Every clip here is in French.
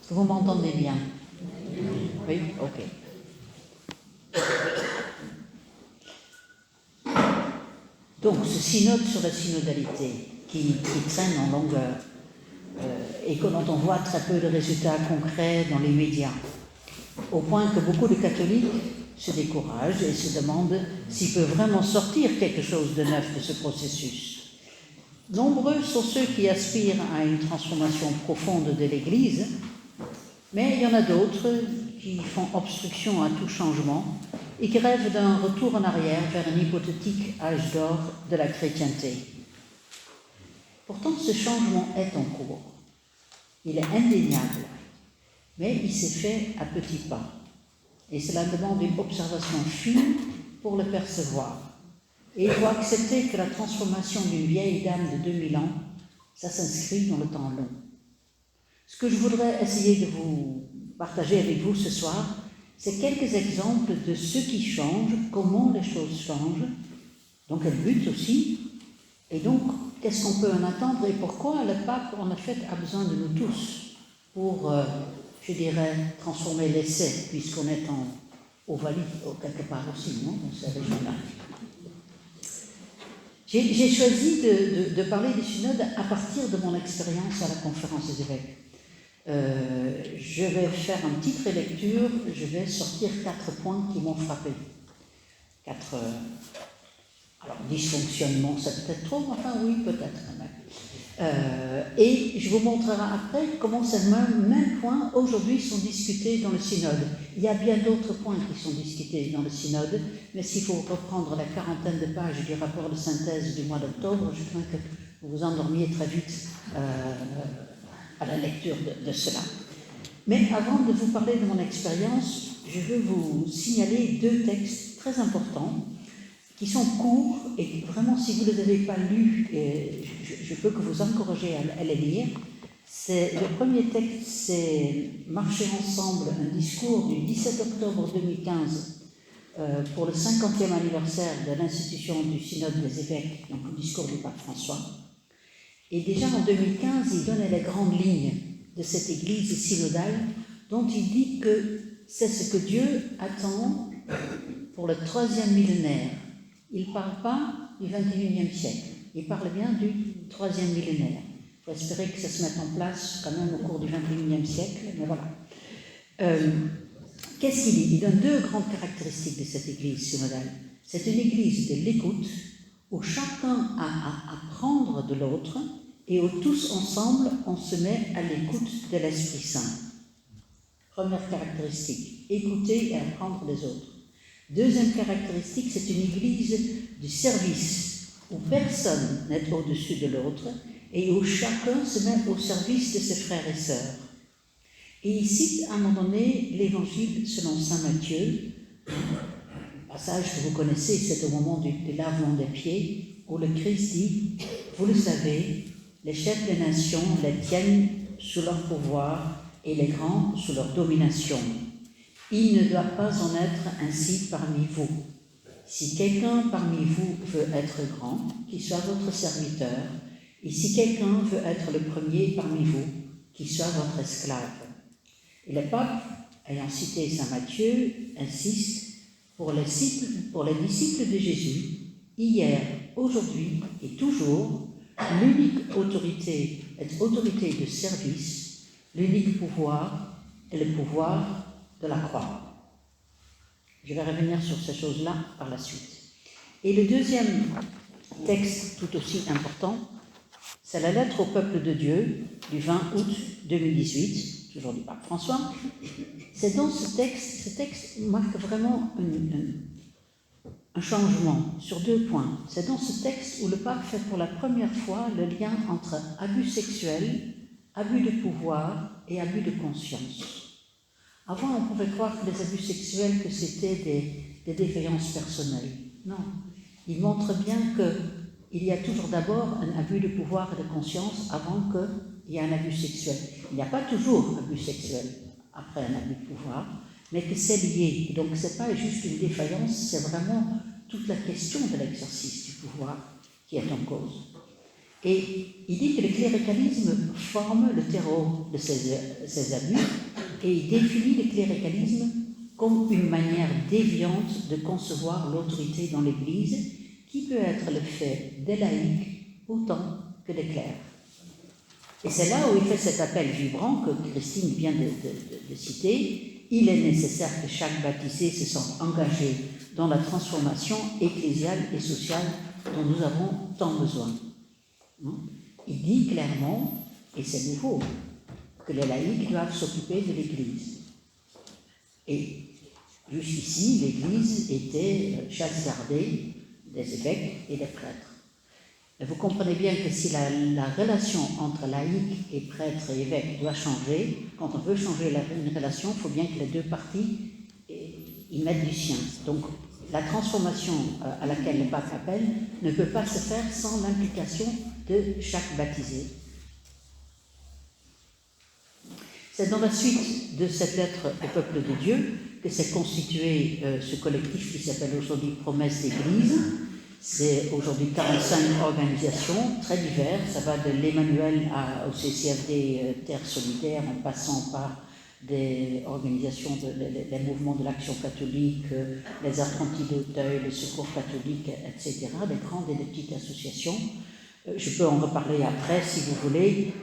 Est-ce que vous m'entendez bien? Oui, ok. Donc, ce synode sur la synodalité qui traîne en longueur et dont on voit très peu de résultats concrets dans les médias, au point que beaucoup de catholiques se découragent et se demandent s'il peut vraiment sortir quelque chose de neuf de ce processus. Nombreux sont ceux qui aspirent à une transformation profonde de l'Église, mais il y en a d'autres qui font obstruction à tout changement et qui rêvent d'un retour en arrière vers un hypothétique âge d'or de la chrétienté. Pourtant, ce changement est en cours. Il est indéniable, mais il s'est fait à petits pas. Et cela demande une observation fine pour le percevoir. Et il faut accepter que la transformation d'une vieille dame de 2000 ans, ça s'inscrit dans le temps long. Ce que je voudrais essayer de vous partager avec vous ce soir, c'est quelques exemples de ce qui change, comment les choses changent, dans quel but aussi, et donc qu'est-ce qu'on peut en attendre et pourquoi le pape, en fait, a besoin de nous tous pour, je dirais, transformer l'essai, puisqu'on est en Ovalie, quelque part aussi, non, dans ces régions-là. J'ai choisi de parler du synode à partir de mon expérience à la conférence des évêques. Je vais faire une petite relecture, je vais sortir 4 points qui m'ont frappé. 4 alors dysfonctionnements, c'est peut-être trop, enfin oui, peut-être quand même. Et je vous montrerai après comment ces mêmes points aujourd'hui sont discutés dans le synode. Il y a bien d'autres points qui sont discutés dans le synode, mais s'il faut reprendre la 40aine de pages du rapport de synthèse du mois d'octobre, je crains que vous vous endormiez très vite à la lecture de cela. Mais avant de vous parler de mon expérience, je veux vous signaler 2 textes très importants qui sont courts et vraiment, si vous ne les avez pas lus, je peux que vous encourager à les lire. Le premier texte, c'est « Marcher ensemble », un discours du 17 octobre 2015 pour le 50e anniversaire de l'institution du synode des évêques, donc le discours du pape François. Et déjà en 2015, il donnait les grandes lignes de cette église synodale dont il dit que c'est ce que Dieu attend pour le 3e millénaire. Il ne parle pas du 21e siècle, il parle bien du 3e millénaire. Il faut espérer que ça se mette en place quand même au cours du 21e siècle, mais voilà. Qu'est-ce qu'il dit? Il donne 2 grandes caractéristiques de cette église synodale. C'est une église de l'écoute, où chacun a à apprendre de l'autre et où tous ensemble on se met à l'écoute de l'Esprit Saint. Première caractéristique, écouter et apprendre des autres. Deuxième caractéristique, c'est une église du service, où personne n'est au-dessus de l'autre et où chacun se met au service de ses frères et sœurs. Et il cite à un moment donné l'évangile selon saint Matthieu, passage que vous connaissez, c'est au moment du lavement des pieds, où le Christ dit « Vous le savez, les chefs des nations les tiennent sous leur pouvoir et les grands sous leur domination. Il ne doit pas en être ainsi parmi vous. Si quelqu'un parmi vous veut être grand, qu'il soit votre serviteur, et si quelqu'un veut être le premier parmi vous, qu'il soit votre esclave. » Et le pape, ayant cité saint Matthieu, insiste pour les disciples de Jésus, hier, aujourd'hui et toujours, l'unique autorité est autorité de service, l'unique pouvoir est le pouvoir de la croix. Je vais revenir sur ces choses-là par la suite. Et le deuxième texte, tout aussi important, c'est la lettre au peuple de Dieu du 20 août 2018, toujours du pape François. C'est dans ce texte marque vraiment un changement sur 2 points. C'est dans ce texte où le pape fait pour la première fois le lien entre abus sexuel, abus de pouvoir et abus de conscience. Avant, on pouvait croire que les abus sexuels, que c'était des défaillances personnelles. Non, il montre bien qu'il y a toujours d'abord un abus de pouvoir et de conscience avant qu'il y ait un abus sexuel. Il n'y a pas toujours abus sexuel après un abus de pouvoir, mais que c'est lié. Donc ce n'est pas juste une défaillance, c'est vraiment toute la question de l'exercice du pouvoir qui est en cause. Et il dit que le cléricalisme forme le terreau de ces abus, et il définit le cléricalisme comme une manière déviante de concevoir l'autorité dans l'Église, qui peut être le fait des laïcs autant que des clercs. Et c'est là où il fait cet appel vibrant que Christine vient de citer. Il est nécessaire que chaque baptisé se sente engagé dans la transformation ecclésiale et sociale dont nous avons tant besoin. Il dit clairement, et c'est nouveau, que les laïcs doivent s'occuper de l'Église. Et jusqu'ici, l'Église était chasse gardée des évêques et des prêtres. Et vous comprenez bien que si la relation entre laïcs et prêtres et évêques doit changer, quand on veut changer une relation, il faut bien que les deux parties y mettent du sien. Donc, la transformation à laquelle le pape appelle ne peut pas se faire sans l'implication de chaque baptisé. C'est dans la suite de cette lettre au peuple de Dieu que s'est constitué ce collectif qui s'appelle aujourd'hui Promesse d'Église. C'est aujourd'hui 45 organisations très diverses. Ça va de l'Emmanuel au CCFD Terre Solidaire, en passant par des organisations, les mouvements de l'Action catholique, les apprentis d'Auteuil, le Secours catholique, etc., des grandes et des petites associations. Je peux en reparler après si vous voulez.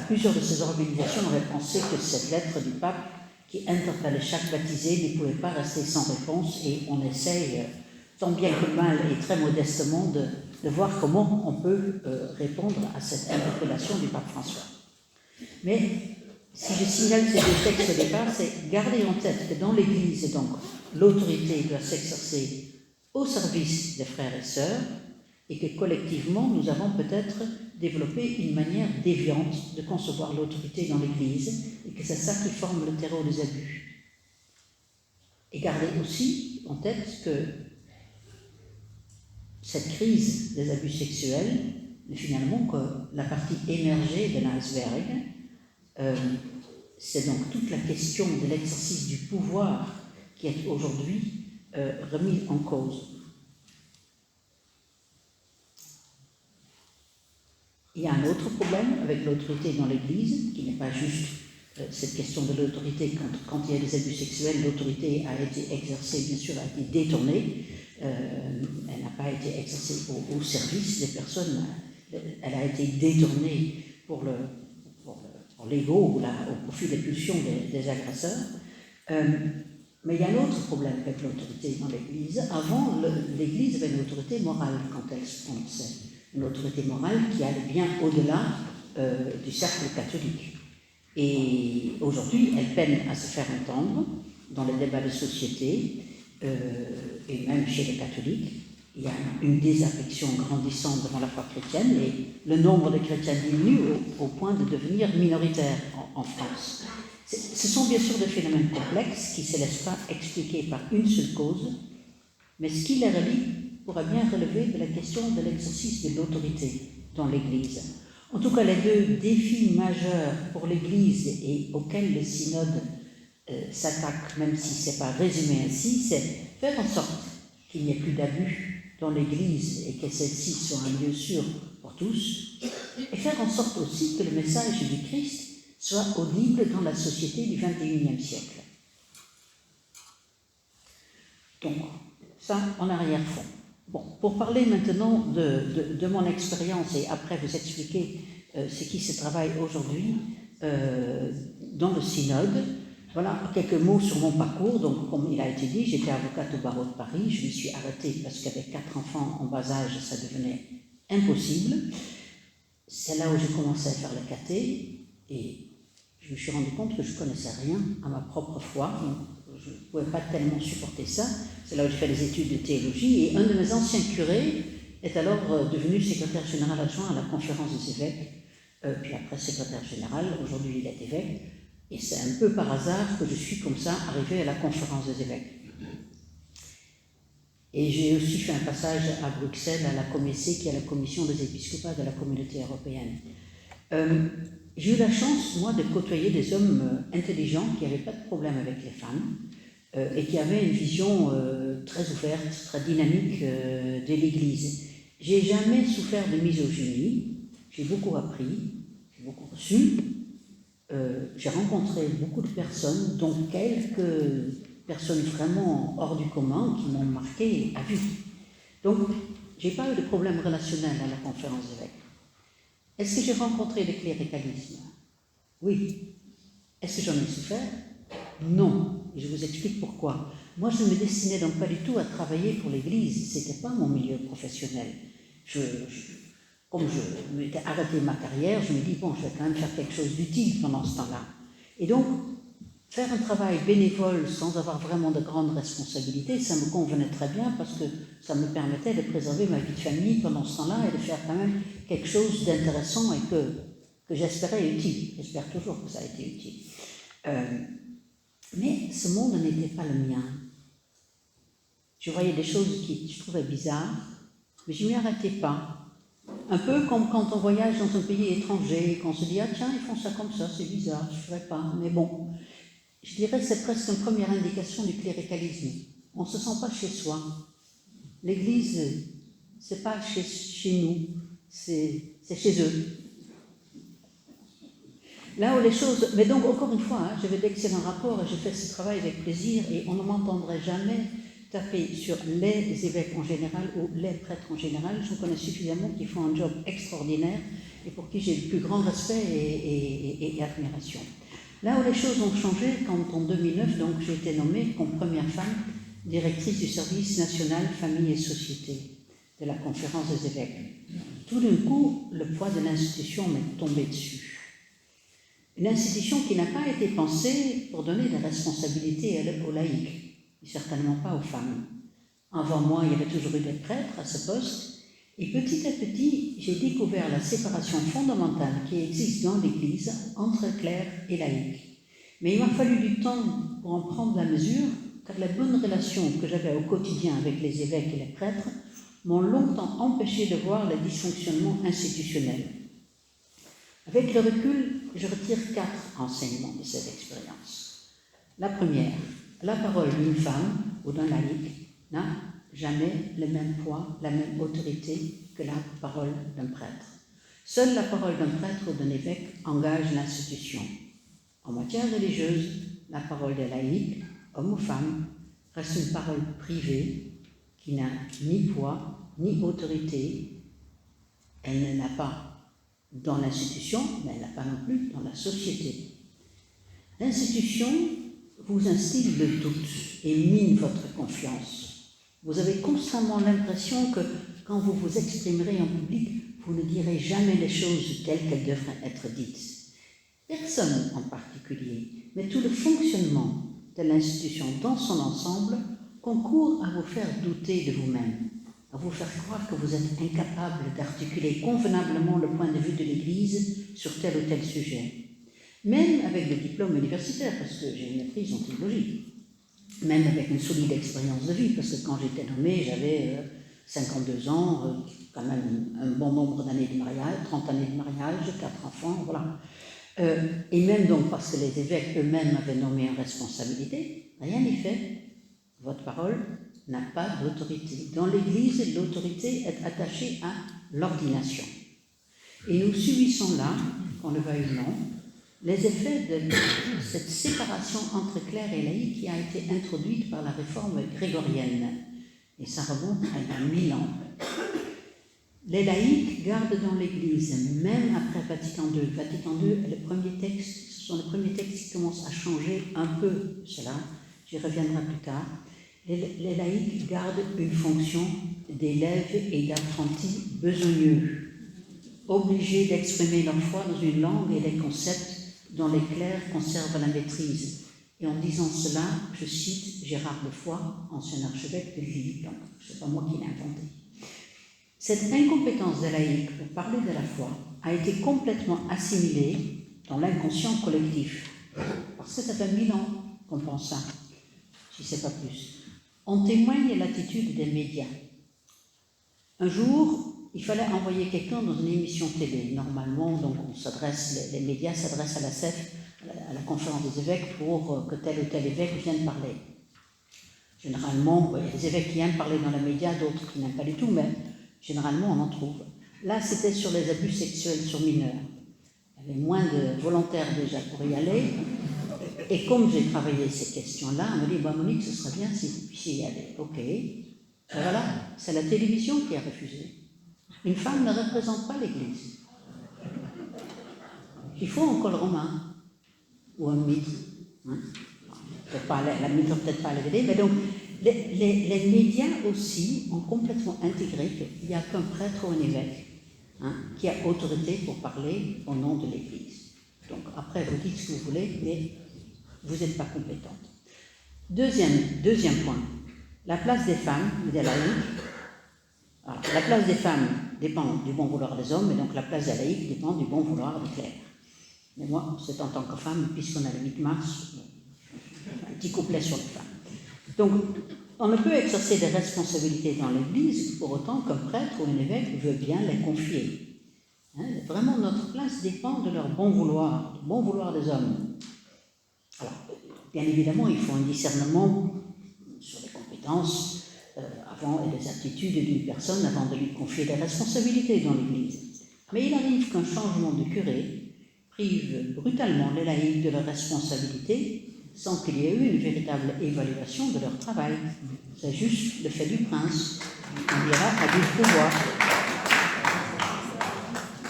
Plusieurs de ces organisations auraient pensé que cette lettre du pape qui interpellait chaque baptisé ne pouvait pas rester sans réponse, et on essaye, tant bien que mal et très modestement, de voir comment on peut répondre à cette interpellation du pape François. Mais si je signale ces deux textes au départ, c'est garder en tête que dans l'Église, donc, l'autorité doit s'exercer au service des frères et sœurs, et que collectivement, nous avons peut-être développé une manière déviante de concevoir l'autorité dans l'Église, et que c'est ça qui forme le terreau des abus. Et gardez aussi en tête que cette crise des abus sexuels n'est finalement que la partie émergée de l'iceberg. C'est donc toute la question de l'exercice du pouvoir qui est aujourd'hui remise en cause. Il y a un autre problème avec l'autorité dans l'Église, qui n'est pas juste cette question de l'autorité. Quand il y a des abus sexuels, l'autorité a été exercée, bien sûr, a été détournée. Elle n'a pas été exercée au service des personnes, elle a été détournée pour l'ego ou au profit des pulsions des agresseurs. Mais il y a un autre problème avec l'autorité dans l'Église. Avant, l'Église avait une autorité morale quand elle se prononçait. Une autorité morale qui allait bien au-delà du cercle catholique. Et aujourd'hui, elle peine à se faire entendre dans les débats de société, et même chez les catholiques. Il y a une désaffection grandissante devant la foi chrétienne, et le nombre de chrétiens diminue au point de devenir minoritaire en France. Ce sont bien sûr des phénomènes complexes qui ne se laissent pas expliquer par une seule cause, mais ce qui les relie pourra bien relever de la question de l'exercice de l'autorité dans l'Église. En tout cas, les deux défis majeurs pour l'Église et auxquels le synode s'attaque, même si ce n'est pas résumé ainsi, c'est faire en sorte qu'il n'y ait plus d'abus dans l'Église et que celle-ci soit un lieu sûr pour tous, et faire en sorte aussi que le message du Christ soit audible dans la société du XXIe siècle. Donc, ça en arrière-fond. Bon, pour parler maintenant de mon expérience et après vous expliquer ce qui se travaille aujourd'hui dans le synode, voilà quelques mots sur mon parcours. Donc, comme il a été dit, j'étais avocate au barreau de Paris. Je me suis arrêtée parce qu'avec 4 enfants en bas âge, ça devenait impossible. C'est là où j'ai commencé à faire le caté et je me suis rendu compte que je ne connaissais rien à ma propre foi. Donc, je ne pouvais pas tellement supporter ça. C'est là où j'ai fait des études de théologie. Et un de mes anciens curés est alors devenu secrétaire général adjoint à la conférence des évêques, puis après secrétaire général. Aujourd'hui, il est évêque. Et c'est un peu par hasard que je suis comme ça arrivée à la conférence des évêques. Et j'ai aussi fait un passage à Bruxelles, à la COMECE, qui est la commission des épiscopats de la communauté européenne. J'ai eu la chance, moi, de côtoyer des hommes intelligents qui n'avaient pas de problème avec les femmes et qui avaient une vision très ouverte, très dynamique de l'Église. J'ai jamais souffert de misogynie, j'ai beaucoup appris, j'ai beaucoup reçu, j'ai rencontré beaucoup de personnes, dont quelques personnes vraiment hors du commun qui m'ont marqué à vie. Donc, j'ai pas eu de problème relationnel à la conférence d'évêques. Est-ce que j'ai rencontré le cléricalisme? Oui. Est-ce que j'en ai souffert? Non. Et je vous explique pourquoi. Moi, je ne me destinais donc pas du tout à travailler pour l'Église. Ce n'était pas mon milieu professionnel. Comme je m'étais arrêté ma carrière, je me dis, bon, je vais quand même faire quelque chose d'utile pendant ce temps-là. Et donc, faire un travail bénévole sans avoir vraiment de grandes responsabilités, ça me convenait très bien parce que ça me permettait de préserver ma vie de famille pendant ce temps-là et de faire quand même quelque chose d'intéressant et que j'espérais utile. J'espère toujours que ça a été utile. Mais ce monde n'était pas le mien. Je voyais des choses qui je trouvais bizarres, mais je ne m'y arrêtais pas. Un peu comme quand on voyage dans un pays étranger et qu'on se dit « Ah tiens, ils font ça comme ça, c'est bizarre, je ne ferais pas. » Mais bon, je dirais que c'est presque une première indication du cléricalisme. On ne se sent pas chez soi. L'Église, ce n'est pas chez nous, c'est chez eux. Là où les choses... Mais donc, encore une fois, j'avais d'excellents rapports et je fais ce travail avec plaisir et on ne m'entendrait jamais taper sur les évêques en général ou les prêtres en général. Je connais suffisamment qui font un job extraordinaire et pour qui j'ai le plus grand respect et admiration. Là où les choses ont changé, quand en 2009, donc, j'ai été nommée comme première femme directrice du service national famille et société de la conférence des évêques. Tout d'un coup, le poids de l'institution m'est tombé dessus. Une institution qui n'a pas été pensée pour donner des responsabilités aux laïcs, et certainement pas aux femmes. Avant moi, il y avait toujours eu des prêtres à ce poste, et petit à petit, j'ai découvert la séparation fondamentale qui existe dans l'Église entre clercs et laïcs. Mais il m'a fallu du temps pour en prendre la mesure, car les bonnes relations que j'avais au quotidien avec les évêques et les prêtres m'ont longtemps empêché de voir les dysfonctionnements institutionnels. Avec le recul, je retire 4 enseignements de cette expérience. La première, la parole d'une femme ou d'un laïc n'a jamais le même poids, la même autorité que la parole d'un prêtre. Seule la parole d'un prêtre ou d'un évêque engage l'institution. En matière religieuse, la parole des laïcs, hommes ou femmes, reste une parole privée qui n'a ni poids ni autorité. Elle ne l'a pas dans l'institution, mais elle n'a pas non plus dans la société. L'institution vous instille le doute et mine votre confiance. Vous avez constamment l'impression que quand vous vous exprimerez en public, vous ne direz jamais les choses telles qu'elles devraient être dites. Personne en particulier, mais tout le fonctionnement de l'institution dans son ensemble concourt à vous faire douter de vous-même, à vous faire croire que vous êtes incapable d'articuler convenablement le point de vue de l'Église sur tel ou tel sujet. Même avec des diplômes universitaires, parce que j'ai une maîtrise en théologie, même avec une solide expérience de vie, parce que quand j'étais nommée, j'avais 52 ans, quand même un bon nombre d'années de mariage, 30 années de mariage, 4 enfants, voilà. Et même donc parce que les évêques eux-mêmes avaient nommé en responsabilité, rien n'est fait. Votre parole n'a pas d'autorité. Dans l'Église, l'autorité est attachée à l'ordination. Et nous subissons là, qu'on le veuille ou non, les effets de cette séparation entre clercs et laïcs qui a été introduite par la réforme grégorienne. Et ça remonte à il y a 1000 ans. Les laïcs gardent dans l'Église, même après Vatican II. Vatican II est le premier texte, ce sont les premiers textes qui commencent à changer un peu cela, j'y reviendrai plus tard. Les laïcs gardent une fonction d'élèves et d'apprentis besogneux, obligés d'exprimer leur foi dans une langue et des concepts dont les clercs conservent la maîtrise. Et en disant cela, je cite Gérard de Foix, ancien archevêque de Lille, donc ce n'est pas moi qui l'ai inventé. Cette incompétence des laïcs pour parler de la foi a été complètement assimilée dans l'inconscient collectif. Parce que ça fait 1000 ans qu'on pense ça, si ce n'est pas plus. En témoigne l'attitude des médias. Un jour, il fallait envoyer quelqu'un dans une émission télé. Normalement, donc les médias s'adressent à la CEF, à la conférence des évêques, pour que tel ou tel évêque vienne parler. Généralement, il y a des évêques qui aiment parler dans les médias, d'autres qui n'aiment pas du tout, mais Généralement, on en trouve. Là, c'était sur les abus sexuels sur mineurs. Il y avait moins de volontaires déjà pour y aller. Et comme j'ai travaillé ces questions-là, on m'a dit, Monique, ce serait bien si vous puissiez y aller. Ok. Et voilà, c'est la télévision qui a refusé. Une femme ne représente pas l'Église. Il faut un col romain ou un mythe. Hein? La mythe ne va peut-être pas l'aider, mais donc les médias aussi ont complètement intégré qu'il n'y a qu'un prêtre ou un évêque qui a autorité pour parler au nom de l'Église. Donc après, vous dites ce que vous voulez, mais vous n'êtes pas compétente. Deuxième point, la place des femmes, des laïcs. Alors, la place des femmes dépend du bon vouloir des hommes, et donc la place des laïcs dépend du bon vouloir des clercs. Mais moi, c'est en tant que femme, puisqu'on a le 8 mars, un petit couplet sur les femmes. Donc, on ne peut exercer des responsabilités dans l'Église pour autant qu'un prêtre ou un évêque veut bien les confier. Vraiment, notre place dépend de leur bon vouloir, du bon vouloir des hommes. Alors, bien évidemment, il faut un discernement sur les compétences et les aptitudes d'une personne avant de lui confier des responsabilités dans l'Église. Mais il arrive qu'un changement de curé prive brutalement les laïcs de leurs responsabilités sans qu'il y ait eu une véritable évaluation de leur travail. C'est juste le fait du prince, on dira à du pouvoir.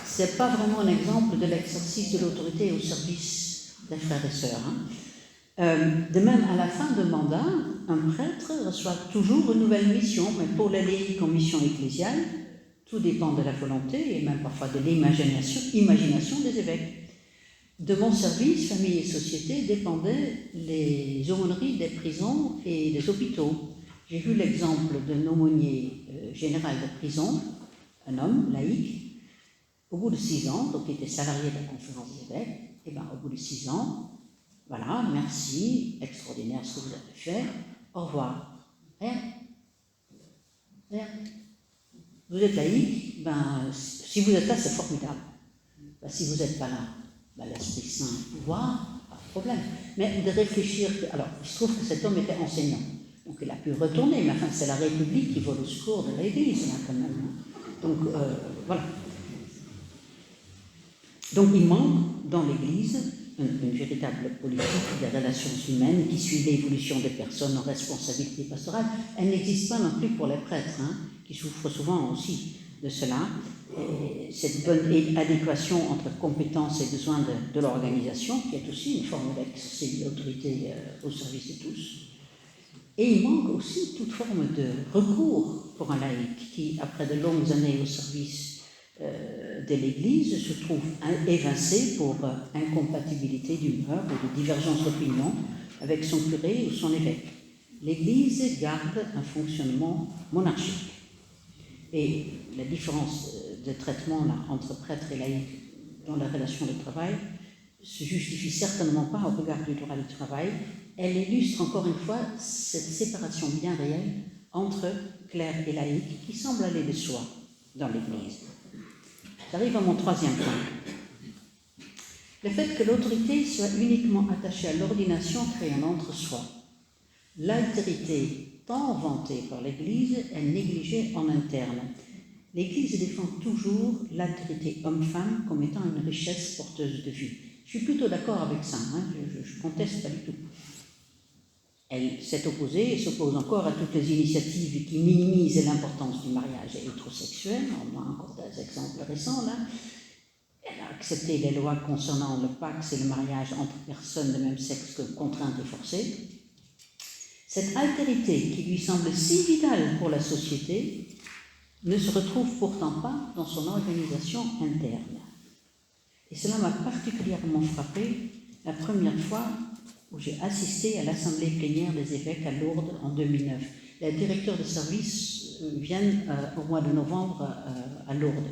Ce n'est pas vraiment un exemple de l'exercice de l'autorité au service des frères et sœurs. De même, à la fin de mandat, un prêtre reçoit toujours une nouvelle mission, mais pour les laïcs en mission ecclésiale, tout dépend de la volonté et même parfois de l'imagination des évêques. De mon service, famille et société, dépendaient les aumôneries des prisons et des hôpitaux. J'ai vu l'exemple d'un aumônier général de prison, un homme laïque, au bout de 6 ans, donc il était salarié de la conférence des évêques, et bien au bout de 6 ans, voilà, merci, extraordinaire ce que vous avez fait, au revoir. Rien. Vous êtes laïque, ben, si vous êtes là, c'est formidable. Ben, si vous n'êtes pas là, ben, l'Esprit Saint, pouvoir, pas de problème. Mais de réfléchir, alors, il se trouve que cet homme était enseignant, donc il a pu retourner, mais enfin, c'est la République qui vole au secours de l'Église, là, quand même. Donc, voilà. Donc, il manque dans l'Église une véritable politique des relations humaines qui suit l'évolution des personnes en responsabilité pastorale. Elle n'existe pas non plus pour les prêtres, qui souffrent souvent aussi de cela. Et cette bonne adéquation entre compétences et besoins de l'organisation, qui est aussi une forme d'exercice d'autorité au service de tous. Et il manque aussi toute forme de recours pour un laïc qui, après de longues années au service de l'Église, se trouve évincé pour incompatibilité d'humeur ou de divergence d'opinion avec son curé ou son évêque. L'Église garde un fonctionnement monarchique. Et la différence de traitement là, entre prêtre et laïc dans la relation de travail se justifie certainement pas au regard du droit du travail. Elle illustre encore une fois cette séparation bien réelle entre clerc et laïc qui semble aller de soi dans l'Église. J'arrive à mon 3e point. Le fait que l'autorité soit uniquement attachée à l'ordination crée un entre-soi. L'altérité, tant vantée par l'Église, est négligée en interne. L'Église défend toujours l'altérité homme-femme comme étant une richesse porteuse de vie. Je suis plutôt d'accord avec ça, je ne conteste pas du tout. Elle s'est opposée et s'oppose encore à toutes les initiatives qui minimisent l'importance du mariage hétérosexuel. On a encore des exemples récents là. Elle a accepté les lois concernant le pax et le mariage entre personnes de même sexe que contraintes et forcées. Cette altérité qui lui semble si vitale pour la société ne se retrouve pourtant pas dans son organisation interne. Et cela m'a particulièrement frappé la première fois où j'ai assisté à l'assemblée plénière des évêques à Lourdes en 2009. Les directeurs de service viennent au mois de novembre à Lourdes.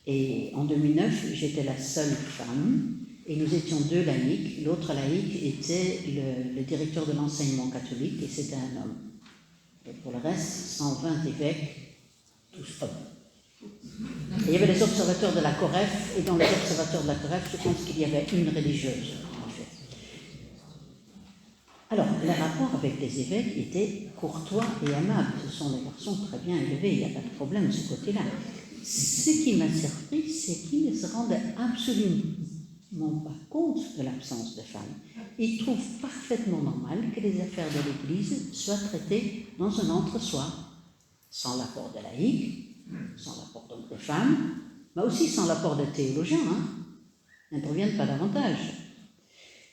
Et en 2009, j'étais la seule femme et nous étions 2 laïcs. L'autre laïc était le directeur de l'enseignement catholique et c'était un homme. Et pour le reste, 120 évêques, tous hommes. Et il y avait les observateurs de la Coref, et dans les observateurs de la Coref, je pense qu'il y avait une religieuse. Alors, les rapports avec les évêques étaient courtois et aimables. Ce sont des garçons très bien élevés, il n'y a pas de problème de ce côté-là. Ce qui m'a surpris, c'est qu'ils ne se rendaient absolument pas compte de l'absence de femmes. Ils trouvent parfaitement normal que les affaires de l'Église soient traitées dans un entre-soi, sans l'apport de laïcs, sans l'apport donc de femmes, mais aussi sans l'apport de théologiens, n'interviennent pas davantage.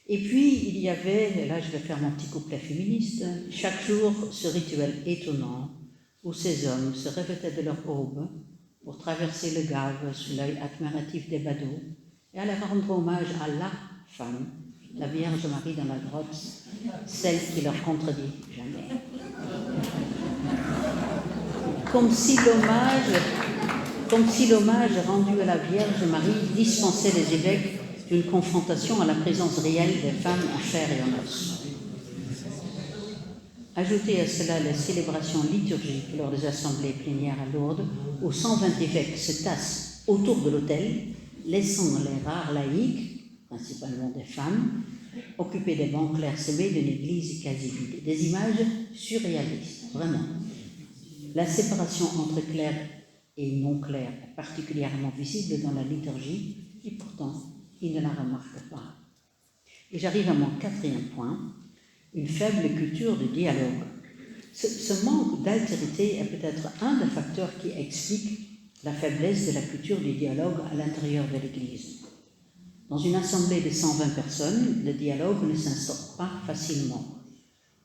Et puis, il y avait, et là je vais faire mon petit couplet féministe, chaque jour ce rituel étonnant où ces hommes se revêtaient de leur aube pour traverser le Gave sous l'œil admiratif des badauds et aller rendre hommage à la femme, la Vierge Marie dans la grotte, celle qui leur contredit jamais. Comme si l'hommage rendu à la Vierge Marie dispensait les évêques d'une confrontation à la présence réelle des femmes en chair et en os. Ajoutez à cela les célébrations liturgiques lors des assemblées plénières à Lourdes, où 120 évêques se tassent autour de l'autel, laissant les rares laïcs, principalement des femmes, occuper des bancs clairsemés d'une église quasi vide. Des images surréalistes, vraiment. La séparation entre clercs et non-clercs est particulièrement visible dans la liturgie, et pourtant, ils ne la remarquent pas. Et j'arrive à mon 4e point, une faible culture de dialogue. Ce manque d'altérité est peut-être un des facteurs qui explique la faiblesse de la culture du dialogue à l'intérieur de l'Église. Dans une assemblée de 120 personnes, le dialogue ne s'instaure pas facilement.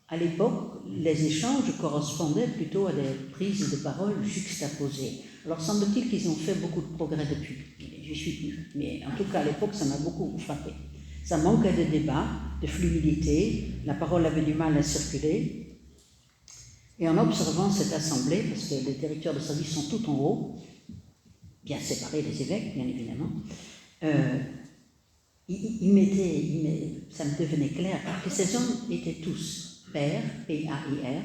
À l'époque, les échanges correspondaient plutôt à des prises de parole juxtaposées. Alors semble-t-il qu'ils ont fait beaucoup de progrès depuis. J'y suis plus. Mais en tout cas, à l'époque, ça m'a beaucoup frappé. Ça manquait de débat, de fluidité, la parole avait du mal à circuler. Et en observant cette assemblée, parce que les directeurs de service sont tout en haut, bien séparés des évêques, bien évidemment, ça me devenait clair que ces hommes étaient tous pères, P-A-I-R,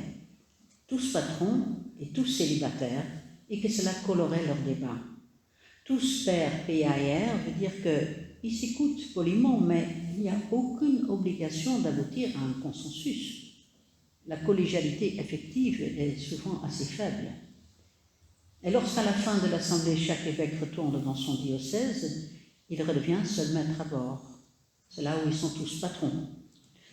tous patrons et tous célibataires, et que cela colorait leur débat. Tous pères, P-A-I-R, veut dire qu'ils s'écoutent poliment, mais il n'y a aucune obligation d'aboutir à un consensus. La collégialité effective est souvent assez faible. Et lorsqu'à la fin de l'assemblée, chaque évêque retourne dans son diocèse, il redevient seul maître à bord. C'est là où ils sont tous patrons.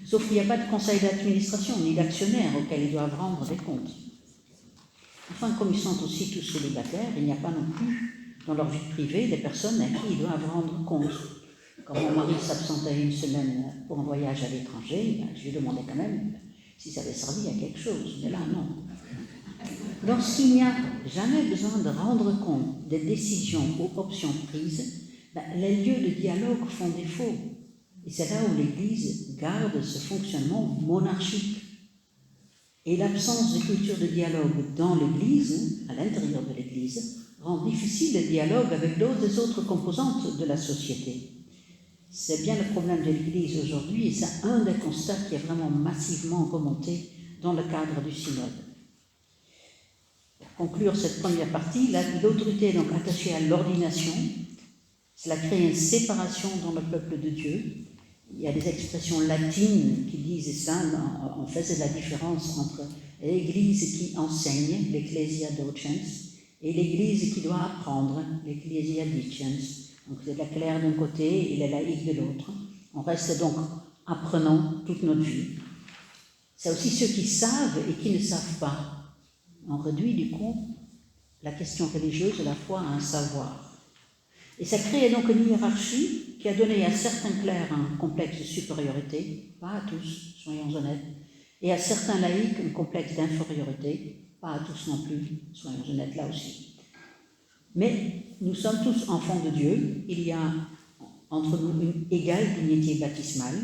Sauf qu'il n'y a pas de conseil d'administration ni d'actionnaire auquel ils doivent rendre des comptes. Enfin, comme ils sont aussi tous célibataires, il n'y a pas non plus dans leur vie privée des personnes à qui ils doivent rendre compte. Quand mon mari s'absentait une semaine pour un voyage à l'étranger, je lui demandais quand même si ça avait servi à quelque chose. Mais là, non. Lorsqu'il n'y a jamais besoin de rendre compte des décisions ou options prises, les lieux de dialogue font défaut. Et c'est là où l'Église garde ce fonctionnement monarchique. Et l'absence de culture de dialogue dans l'Église, à l'intérieur de l'Église, rend difficile le dialogue avec d'autres autres composantes de la société. C'est bien le problème de l'Église aujourd'hui, et c'est un des constats qui est vraiment massivement remonté dans le cadre du synode. Pour conclure cette première partie, l'autorité est donc attachée à l'ordination. Cela crée une séparation dans le peuple de Dieu. Il y a des expressions latines qui disent ça. On faisait la différence entre l'Église qui enseigne, l'Ecclesia docens, et l'Église qui doit apprendre, l'Ecclesia dicens. Donc c'est la clerc d'un côté et les laïcs de l'autre. On reste donc apprenant toute notre vie. C'est aussi ceux qui savent et qui ne savent pas. On réduit du coup la question religieuse de la foi à un savoir. Et ça crée donc une hiérarchie qui a donné à certains clercs un complexe de supériorité, pas à tous, soyons honnêtes, et à certains laïcs un complexe d'infériorité, pas à tous non plus, soyons honnêtes là aussi. Mais nous sommes tous enfants de Dieu, il y a entre nous une égale dignité baptismale.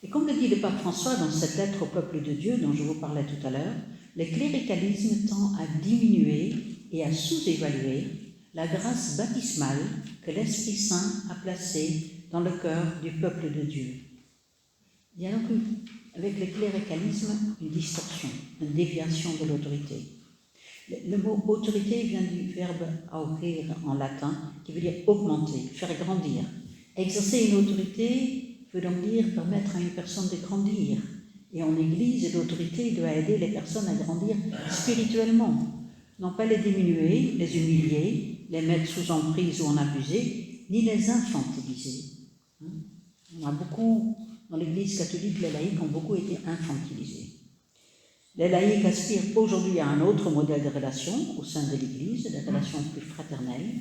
Et comme le dit le pape François dans cette lettre au peuple de Dieu dont je vous parlais tout à l'heure, le cléricalisme tend à diminuer et à sous-évaluer la grâce baptismale que l'Esprit Saint a placée dans le cœur du peuple de Dieu. Il y a donc avec le cléricalisme une distorsion, une déviation de l'autorité. Le mot autorité vient du verbe aucere en latin, qui veut dire augmenter, faire grandir. Exercer une autorité veut donc dire permettre à une personne de grandir. Et en Église, l'autorité doit aider les personnes à grandir spirituellement. Non pas les diminuer, les humilier, les mettre sous emprise ou en abuser, ni les infantiliser. On a beaucoup, dans l'Église catholique, les laïcs ont beaucoup été infantilisés. Les laïcs aspirent aujourd'hui à un autre modèle de relation au sein de l'Église, des relations plus fraternelles.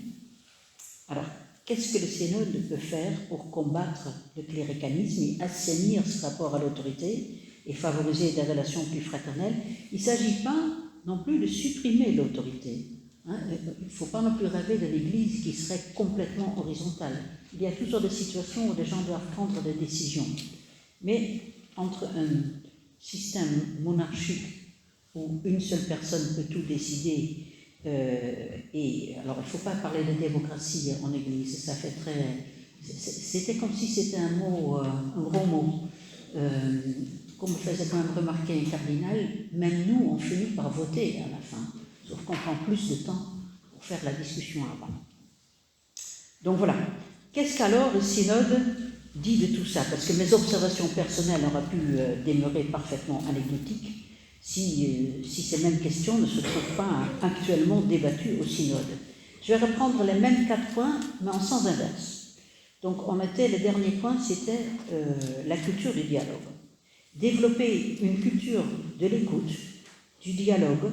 Alors, qu'est-ce que le synode peut faire pour combattre le cléricalisme et assainir ce rapport à l'autorité et favoriser des relations plus fraternelles? Il ne s'agit pas non plus de supprimer l'autorité. Il ne faut pas non plus rêver de l'Église qui serait complètement horizontale. Il y a toutes sortes de situations où les gens doivent prendre des décisions. Mais entre un système monarchique où une seule personne peut tout décider, et alors il ne faut pas parler de démocratie en Église, ça fait très... C'était comme si c'était un mot, un gros mot. Comme faisait quand même remarquer un cardinal, même nous, on finit par voter à la fin, sauf qu'on prend plus de temps pour faire la discussion avant. Donc voilà. Qu'est-ce qu'alors le synode dit de tout ça? Parce que mes observations personnelles auraient pu demeurer parfaitement anecdotiques si ces mêmes questions ne se trouvent pas actuellement débattues au synode. Je vais reprendre les mêmes 4 points, mais en sens inverse. Donc le dernier point, c'était la culture du dialogue. Développer une culture de l'écoute, du dialogue,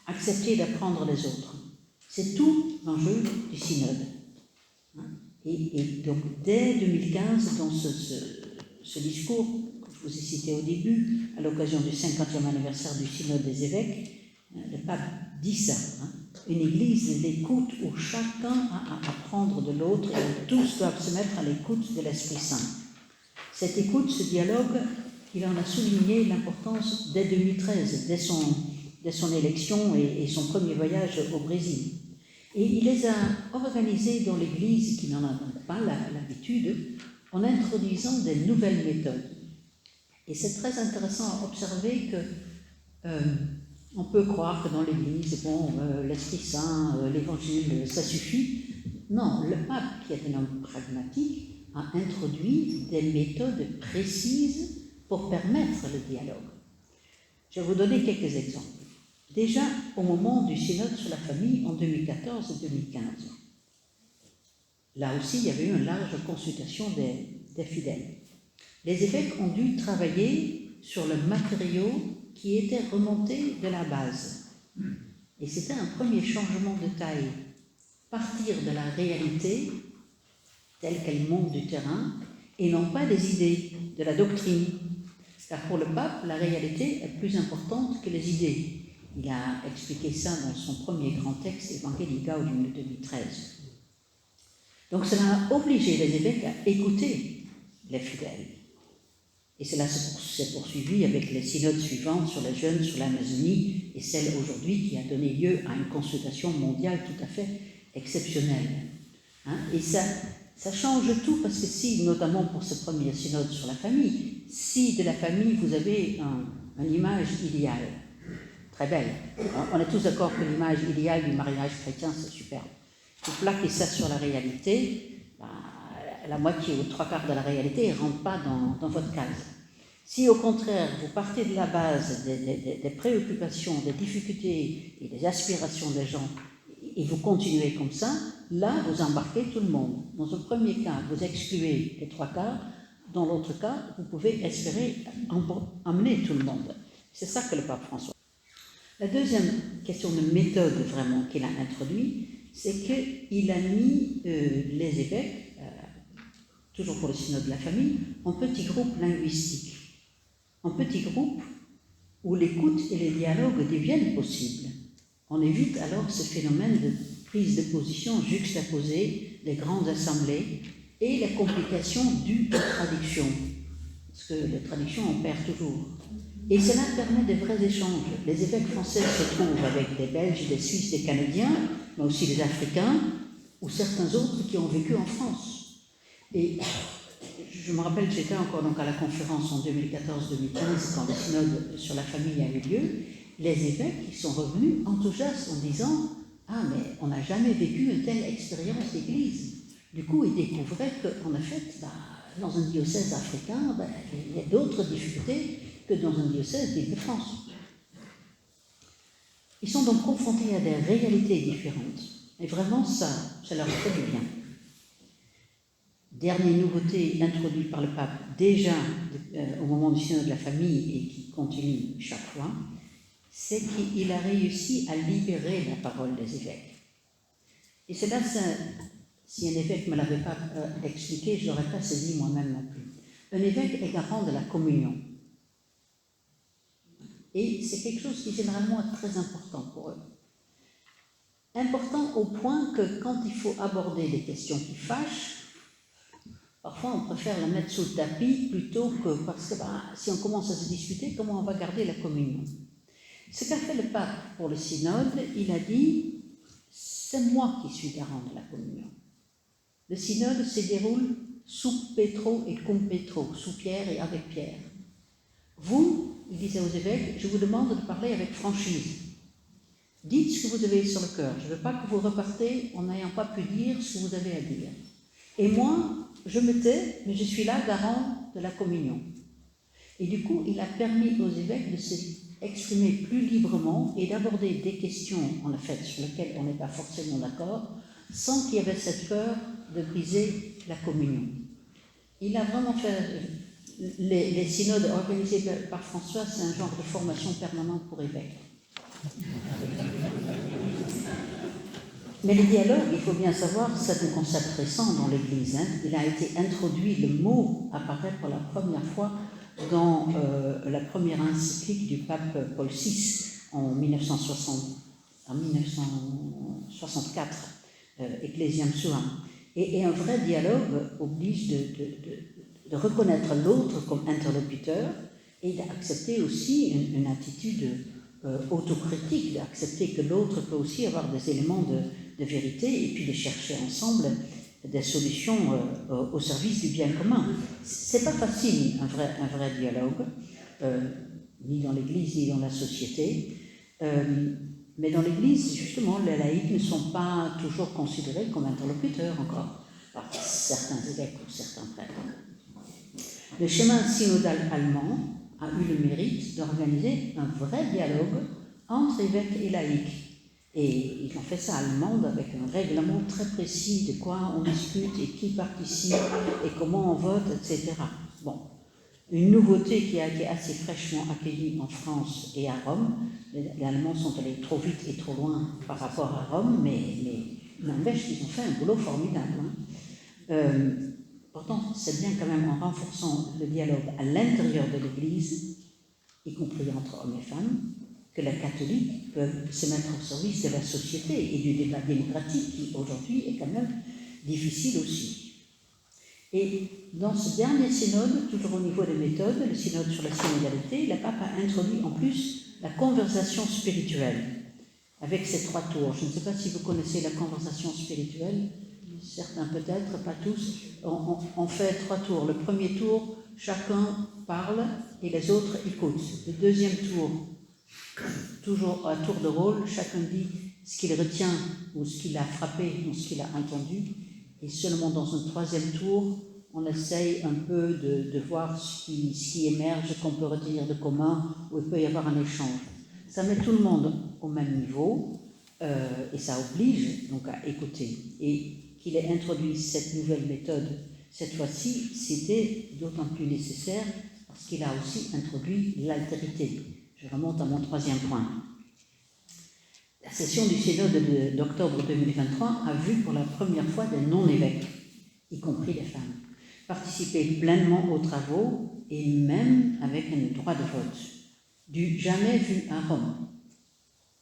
accepter d'apprendre les autres. C'est tout l'enjeu du synode. Et donc, dès 2015, dans ce discours que je vous ai cité au début, à l'occasion du 50e anniversaire du synode des évêques, le pape dit ça, une église d'écoute où chacun a à apprendre de l'autre et où tous doivent se mettre à l'écoute de l'Esprit Saint. Cette écoute, ce dialogue, il en a souligné l'importance dès 2013, dès son élection et son premier voyage au Brésil. Et il les a organisés dans l'Église, qui n'en a pas l'habitude, en introduisant des nouvelles méthodes. Et c'est très intéressant à observer que on peut croire que dans l'Église, l'Esprit Saint, l'Évangile, ça suffit. Non, le pape, qui est un homme pragmatique, a introduit des méthodes précises pour permettre le dialogue. Je vais vous donner quelques exemples. Déjà, au moment du synode sur la famille en 2014 et 2015, là aussi, il y avait eu une large consultation des fidèles. Les évêques ont dû travailler sur le matériau qui était remonté de la base. Et c'était un premier changement de taille. Partir de la réalité telle qu'elle monte du terrain et non pas des idées, de la doctrine. Car pour le pape, la réalité est plus importante que les idées. Il a expliqué ça dans son premier grand texte, Evangelii Gaudium de 2013. Donc cela a obligé les évêques à écouter les fidèles. Et cela s'est poursuivi avec les synodes suivantes sur les jeunes, sur l'Amazonie, et celle aujourd'hui qui a donné lieu à une consultation mondiale tout à fait exceptionnelle. Et ça change tout, parce que si, notamment pour ce premier synode sur la famille, si de la famille vous avez une image idéale, très belle. On est tous d'accord que l'image idéale du mariage chrétien, c'est superbe. Vous plaquez ça sur la réalité, la moitié ou 3/4 de la réalité ne rentre pas dans votre case. Si au contraire, vous partez de la base des préoccupations, des difficultés et des aspirations des gens, et vous continuez comme ça, là, vous embarquez tout le monde. Dans un premier cas, vous excluez les 3/4. Dans l'autre cas, vous pouvez espérer emmener tout le monde. C'est ça que le pape François. La deuxième question de méthode vraiment qu'il a introduit, c'est qu'il a mis les évêques, toujours pour le synode de la famille, en petits groupes linguistiques. En petits groupes où l'écoute et les dialogues deviennent possibles. On évite alors ce phénomène de prise de position juxtaposée des grandes assemblées et les complications dues aux traductions. Parce que les traductions, on perd toujours. Et cela permet de vrais échanges. Les évêques français se trouvent avec des Belges, des Suisses, des Canadiens, mais aussi des Africains, ou certains autres qui ont vécu en France. Et je me rappelle que j'étais encore donc à la conférence en 2014-2015, quand le synode sur la famille a eu lieu. Les évêques sont revenus enthousiastes en disant « Ah, mais on n'a jamais vécu une telle expérience d'église ». Du coup, ils découvraient qu'en effet, dans un diocèse africain, il y a d'autres difficultés que dans un diocèse d'Île-de-France. Ils sont donc confrontés à des réalités différentes. Et vraiment, ça leur fait du bien. Dernière nouveauté introduite par le pape déjà au moment du synode de la famille et qui continue chaque fois, c'est qu'il a réussi à libérer la parole des évêques. Et c'est là, si un évêque ne me l'avait pas expliqué, je ne l'aurais pas saisi moi-même non plus. Un évêque est garant de la communion. Et c'est quelque chose qui généralement est très important pour eux. Important au point que quand il faut aborder des questions qui fâchent, parfois on préfère la mettre sous le tapis plutôt que parce que si on commence à se discuter, comment on va garder la communion? Ce qu'a fait le pape pour le synode, il a dit « c'est moi qui suis garant de la communion ». Le synode se déroule sous Petro et cum Petro, sous Pierre et avec Pierre. Vous, il disait aux évêques, je vous demande de parler avec franchise. Dites ce que vous avez sur le cœur. Je ne veux pas que vous repartez en n'ayant pas pu dire ce que vous avez à dire. Et moi, je me tais, mais je suis là garant de la communion. Et du coup, il a permis aux évêques de s'exprimer plus librement et d'aborder des questions, en fait, sur lesquelles on n'est pas forcément d'accord, sans qu'il y avait cette peur de briser la communion. Il a vraiment fait... Les synodes organisés par François, c'est un genre de formation permanente pour évêques. Mais le dialogue, il faut bien savoir, c'est un concept récent dans l'Église. Il a été introduit, le mot apparaît pour la première fois dans la première encyclique du pape Paul VI en 1964, Ecclesiam Suam. Et un vrai dialogue oblige de reconnaître l'autre comme interlocuteur et d'accepter aussi une attitude autocritique, d'accepter que l'autre peut aussi avoir des éléments de vérité et puis de chercher ensemble des solutions au service du bien commun. C'est pas facile un vrai dialogue, ni dans l'Église ni dans la société, mais dans l'Église, justement, les laïcs ne sont pas toujours considérés comme interlocuteurs encore par certains évêques ou certains prêtres. Le chemin synodal allemand a eu le mérite d'organiser un vrai dialogue entre évêques et laïcs. Et ils ont fait ça allemande avec un règlement très précis de quoi on discute et qui participe et comment on vote, etc. Bon, une nouveauté qui a été assez fraîchement accueillie en France et à Rome. Les Allemands sont allés trop vite et trop loin par rapport à Rome, mais n'empêche qu'ils ont fait un boulot formidable. Pourtant, c'est bien quand même en renforçant le dialogue à l'intérieur de l'Église, y compris entre hommes et femmes, que les catholiques peuvent se mettre au service de la société et du débat démocratique qui aujourd'hui est quand même difficile aussi. Et dans ce dernier synode, toujours au niveau des méthodes, le synode sur la synodalité, le pape a introduit en plus la conversation spirituelle avec ses 3 tours. Je ne sais pas si vous connaissez la conversation spirituelle, certains peut-être, pas tous. On fait 3 tours. Le premier tour, chacun parle et les autres écoutent. Le deuxième tour, toujours à tour de rôle, chacun dit ce qu'il retient ou ce qui l'a frappé ou ce qu'il a entendu. Et seulement dans un 3e tour, on essaye un peu de voir ce qui émerge, qu'on peut retenir de commun, où il peut y avoir un échange. Ça met tout le monde au même niveau et ça oblige donc à écouter. Et qu'il ait introduit cette nouvelle méthode cette fois-ci, c'était d'autant plus nécessaire parce qu'il a aussi introduit l'altérité. Je remonte à mon 3e point. La session du synode d'octobre 2023 a vu pour la première fois des non-évêques, y compris les femmes, participer pleinement aux travaux et même avec un droit de vote. Du jamais vu à Rome.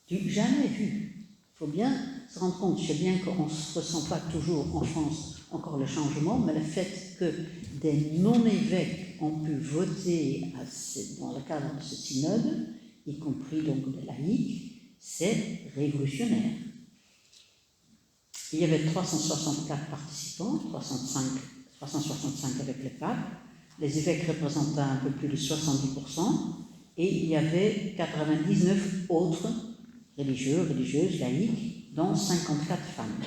Du jamais vu. Il faut bien se rendre compte, je sais bien qu'on ne se ressent pas toujours en France encore le changement, mais le fait que des non-évêques ont pu voter dans le cadre de ce synode, y compris donc des laïcs, c'est révolutionnaire. Il y avait 364 participants, 365 avec le pape, les évêques représentaient un peu plus de 70%, et il y avait 99 autres religieux, religieuses, laïcs, dont 54 femmes.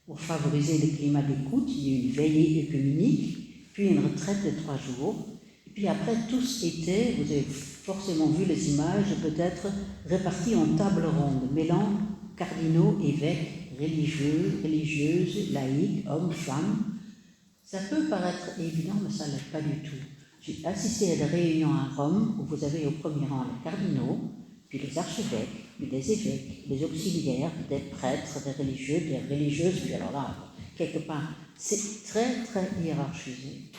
Pour favoriser le climat d'écoute, il y a eu une veillée œcuménique, puis une retraite de 3 jours. Et puis après, tous étaient, vous avez forcément vu les images, peut-être répartis en table ronde, mêlant cardinaux, évêques, religieux, religieuses, laïcs, hommes, femmes. Ça peut paraître évident, mais ça ne l'est pas du tout. J'ai assisté à des réunions à Rome où vous avez au premier rang les cardinaux, puis les archevêques, puis les évêques, les auxiliaires, des prêtres, des religieux, des religieuses, puis alors là, quelque part, c'est très, très hiérarchisé.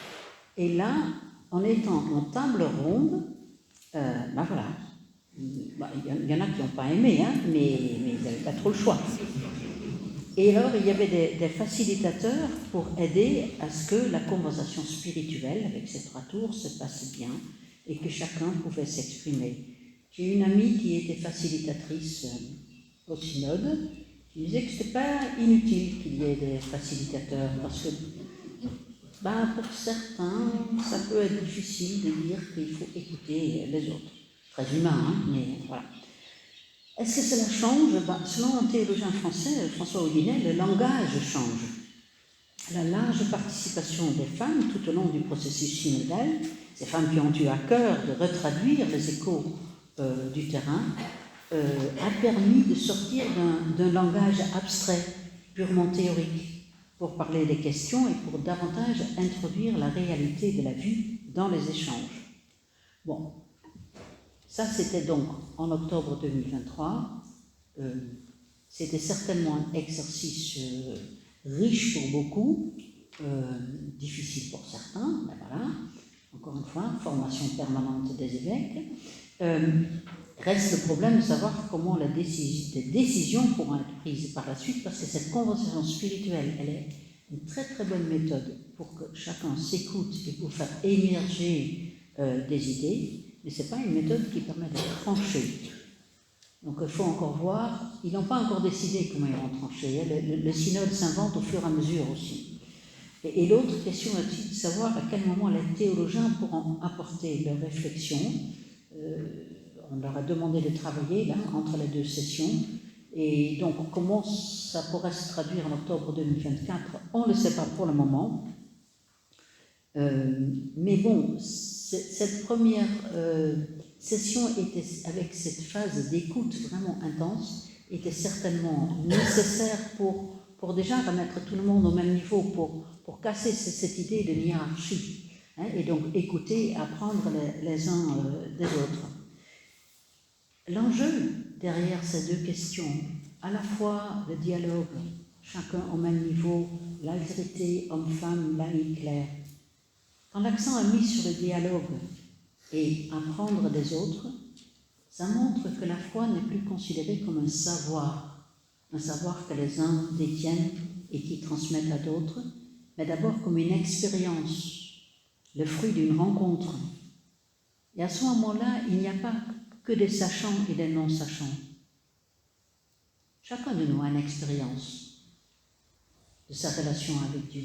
Et là, en étant en table ronde, ben voilà, il y en a qui n'ont pas aimé, hein, mais ils n'avaient pas trop le choix. Et alors, il y avait des facilitateurs pour aider à ce que la conversation spirituelle, avec ces 3 tours, se passe bien et que chacun pouvait s'exprimer. J'ai une amie qui était facilitatrice au synode, qui disait que ce n'était pas inutile qu'il y ait des facilitateurs, parce que pour certains, ça peut être difficile de dire qu'il faut écouter les autres. Très humain, hein, mais voilà. Est-ce que cela change? Selon un théologien français, François Audinet, le langage change. La large participation des femmes tout au long du processus synodal, ces femmes qui ont eu à cœur de retraduire les échos du terrain, a permis de sortir d'un langage abstrait, purement théorique, pour parler des questions et pour davantage introduire la réalité de la vie dans les échanges. Bon, ça c'était donc en octobre 2023. C'était certainement un exercice riche pour beaucoup, difficile pour certains, mais voilà, encore une fois, formation permanente des évêques. Reste le problème de savoir comment les décisions pourront être prises par la suite, parce que cette conversation spirituelle, elle est une très très bonne méthode pour que chacun s'écoute et pour faire émerger des idées, mais ce n'est pas une méthode qui permet de trancher. Donc il faut encore voir, ils n'ont pas encore décidé comment ils vont trancher, le synode s'invente au fur et à mesure aussi. Et l'autre question est de savoir à quel moment les théologiens pourront apporter leurs réflexions. On leur a demandé de travailler là, entre les 2 sessions, et donc comment ça pourrait se traduire en octobre 2024, on ne le sait pas pour le moment. Mais bon, cette première session était, avec cette phase d'écoute vraiment intense, était certainement nécessaire pour déjà remettre tout le monde au même niveau, pour casser cette idée de hiérarchie, hein, et donc écouter et apprendre les uns des autres. L'enjeu derrière ces 2 questions, à la fois le dialogue, chacun au même niveau, l'altérité homme-femme, laïque, clair. Quand l'accent est mis sur le dialogue et apprendre des autres, ça montre que la foi n'est plus considérée comme un savoir que les uns détiennent et qui transmettent à d'autres, mais d'abord comme une expérience, le fruit d'une rencontre. Et à ce moment-là, il n'y a pas que des sachants et des non-sachants. Chacun de nous a une expérience de sa relation avec Dieu.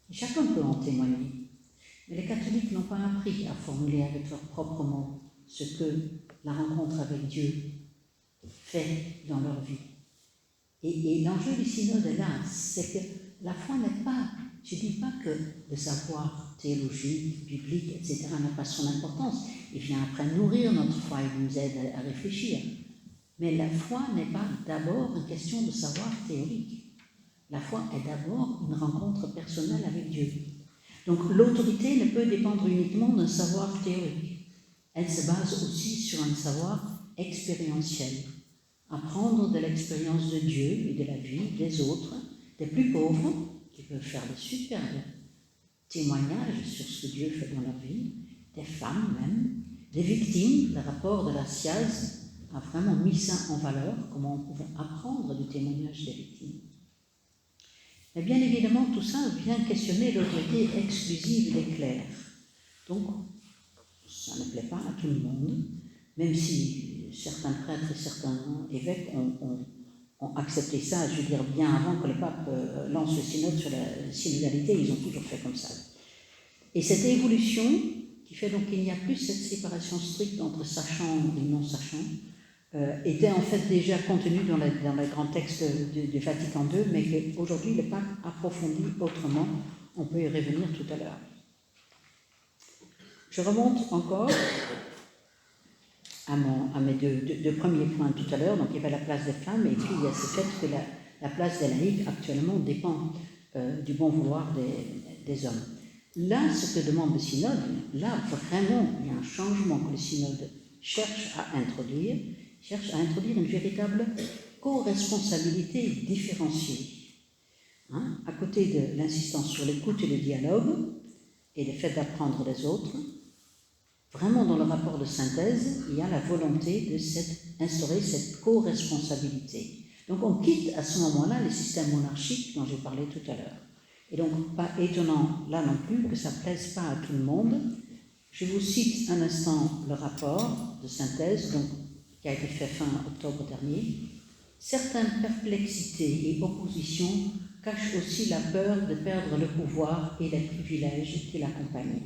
Et chacun peut en témoigner. Mais les catholiques n'ont pas appris à formuler avec leurs propres mots ce que la rencontre avec Dieu fait dans leur vie. Et l'enjeu du synode est là, c'est que la foi n'est pas, je ne dis pas que le savoir théologique, biblique, etc. n'a pas son importance. Il vient après nourrir notre foi, il nous aide à réfléchir. Mais la foi n'est pas d'abord une question de savoir théorique. La foi est d'abord une rencontre personnelle avec Dieu. Donc l'autorité ne peut dépendre uniquement d'un savoir théorique. Elle se base aussi sur un savoir expérientiel. Apprendre de l'expérience de Dieu et de la vie des autres, des plus pauvres, qui peuvent faire de superbes témoignages sur ce que Dieu fait dans leur vie, des femmes même, des victimes. Le rapport de la SIAZ a vraiment mis ça en valeur, comment on pouvait apprendre du témoignage des victimes. Mais bien évidemment, tout ça vient questionner l'autorité exclusive des clercs. Donc, ça ne plaît pas à tout le monde, même si certains prêtres et certains évêques ont accepté ça, je veux dire, bien avant que le pape lance le synode sur la synodalité, ils ont toujours fait comme ça. Et cette évolution, qui fait donc qu'il n'y a plus cette séparation stricte entre sachants et non-sachants, était en fait déjà contenu dans les grands textes du Vatican II, mais qu'aujourd'hui n'est pas approfondi autrement. On peut y revenir tout à l'heure. Je remonte encore à mes deux premiers points tout à l'heure. Donc il y avait la place des femmes, et puis il y a ce fait que la place des laïcs actuellement dépend du bon vouloir des hommes. Là, ce que demande le synode, là vraiment il y a un changement que le synode cherche à introduire une véritable co-responsabilité différenciée. À côté de l'insistance sur l'écoute et le dialogue, et le fait d'apprendre des autres, vraiment dans le rapport de synthèse, il y a la volonté d'instaurer cette co-responsabilité. Donc on quitte à ce moment-là les systèmes monarchiques dont j'ai parlé tout à l'heure. Et donc pas étonnant là non plus que ça ne plaise pas à tout le monde. Je vous cite un instant le rapport de synthèse qui a été fait fin octobre dernier. Certaines perplexités et oppositions cachent aussi la peur de perdre le pouvoir et les privilèges qui l'accompagnent.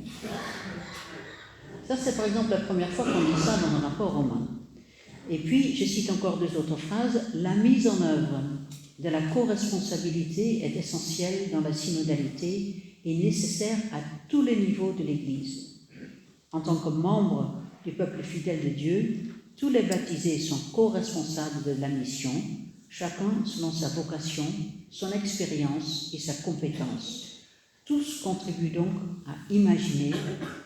Ça, c'est par exemple la première fois qu'on dit ça dans un rapport romain. Et puis, je cite encore deux autres phrases. La mise en œuvre de la co-responsabilité est essentielle dans la synodalité et nécessaire à tous les niveaux de l'Église. En tant que membres du peuple fidèle de Dieu, tous les baptisés sont co-responsables de la mission, chacun selon sa vocation, son expérience et sa compétence. Tous contribuent donc à imaginer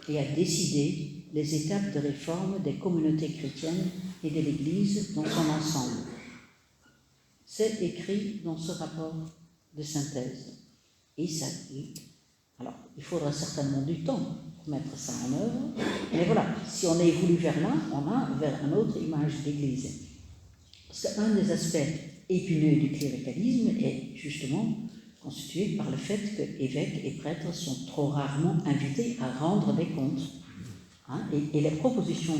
et à décider les étapes de réforme des communautés chrétiennes et de l'Église dans son ensemble. C'est écrit dans ce rapport de synthèse. Et ça, alors, il faudra certainement du temps pour mettre ça en œuvre, mais voilà, si on évolue vers là, on a vers une autre image d'Église. Parce qu'un des aspects épineux du cléricalisme est justement constitué par le fait que évêques et prêtres sont trop rarement invités à rendre des comptes. Et les propositions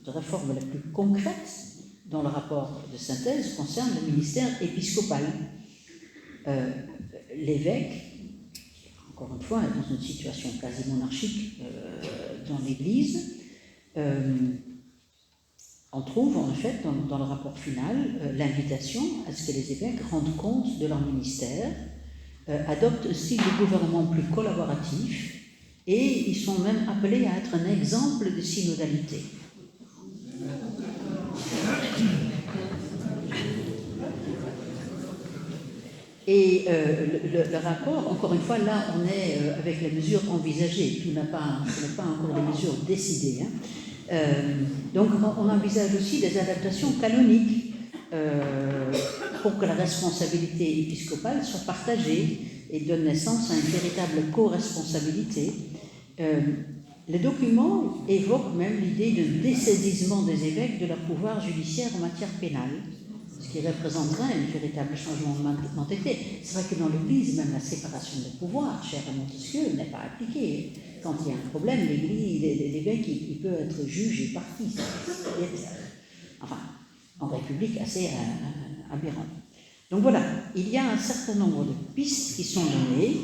de réforme les plus concrètes dans le rapport de synthèse concernent le ministère épiscopal. L'évêque, encore une fois, est dans une situation quasi monarchique dans l'Église. On trouve en fait dans le rapport final l'invitation à ce que les évêques rendent compte de leur ministère, adoptent un style de gouvernement plus collaboratif, et ils sont même appelés à être un exemple de synodalité. Et le rapport, encore une fois, là on est avec les mesures envisagées, ce n'est pas encore des mesures décidées. Donc on envisage aussi des adaptations canoniques pour que la responsabilité épiscopale soit partagée et donne naissance à une véritable co-responsabilité. Le document évoque même l'idée de dessaisissement des évêques de leur pouvoir judiciaire en matière pénale, ce qui représenterait un véritable changement de mentalité. C'est vrai que dans l'Église, même la séparation des pouvoirs, chère à Montesquieu, n'est pas appliquée. Quand il y a un problème, l'évêque il peut être juge et partie. Enfin, en République, assez aberrant. Donc voilà, il y a un certain nombre de pistes qui sont données.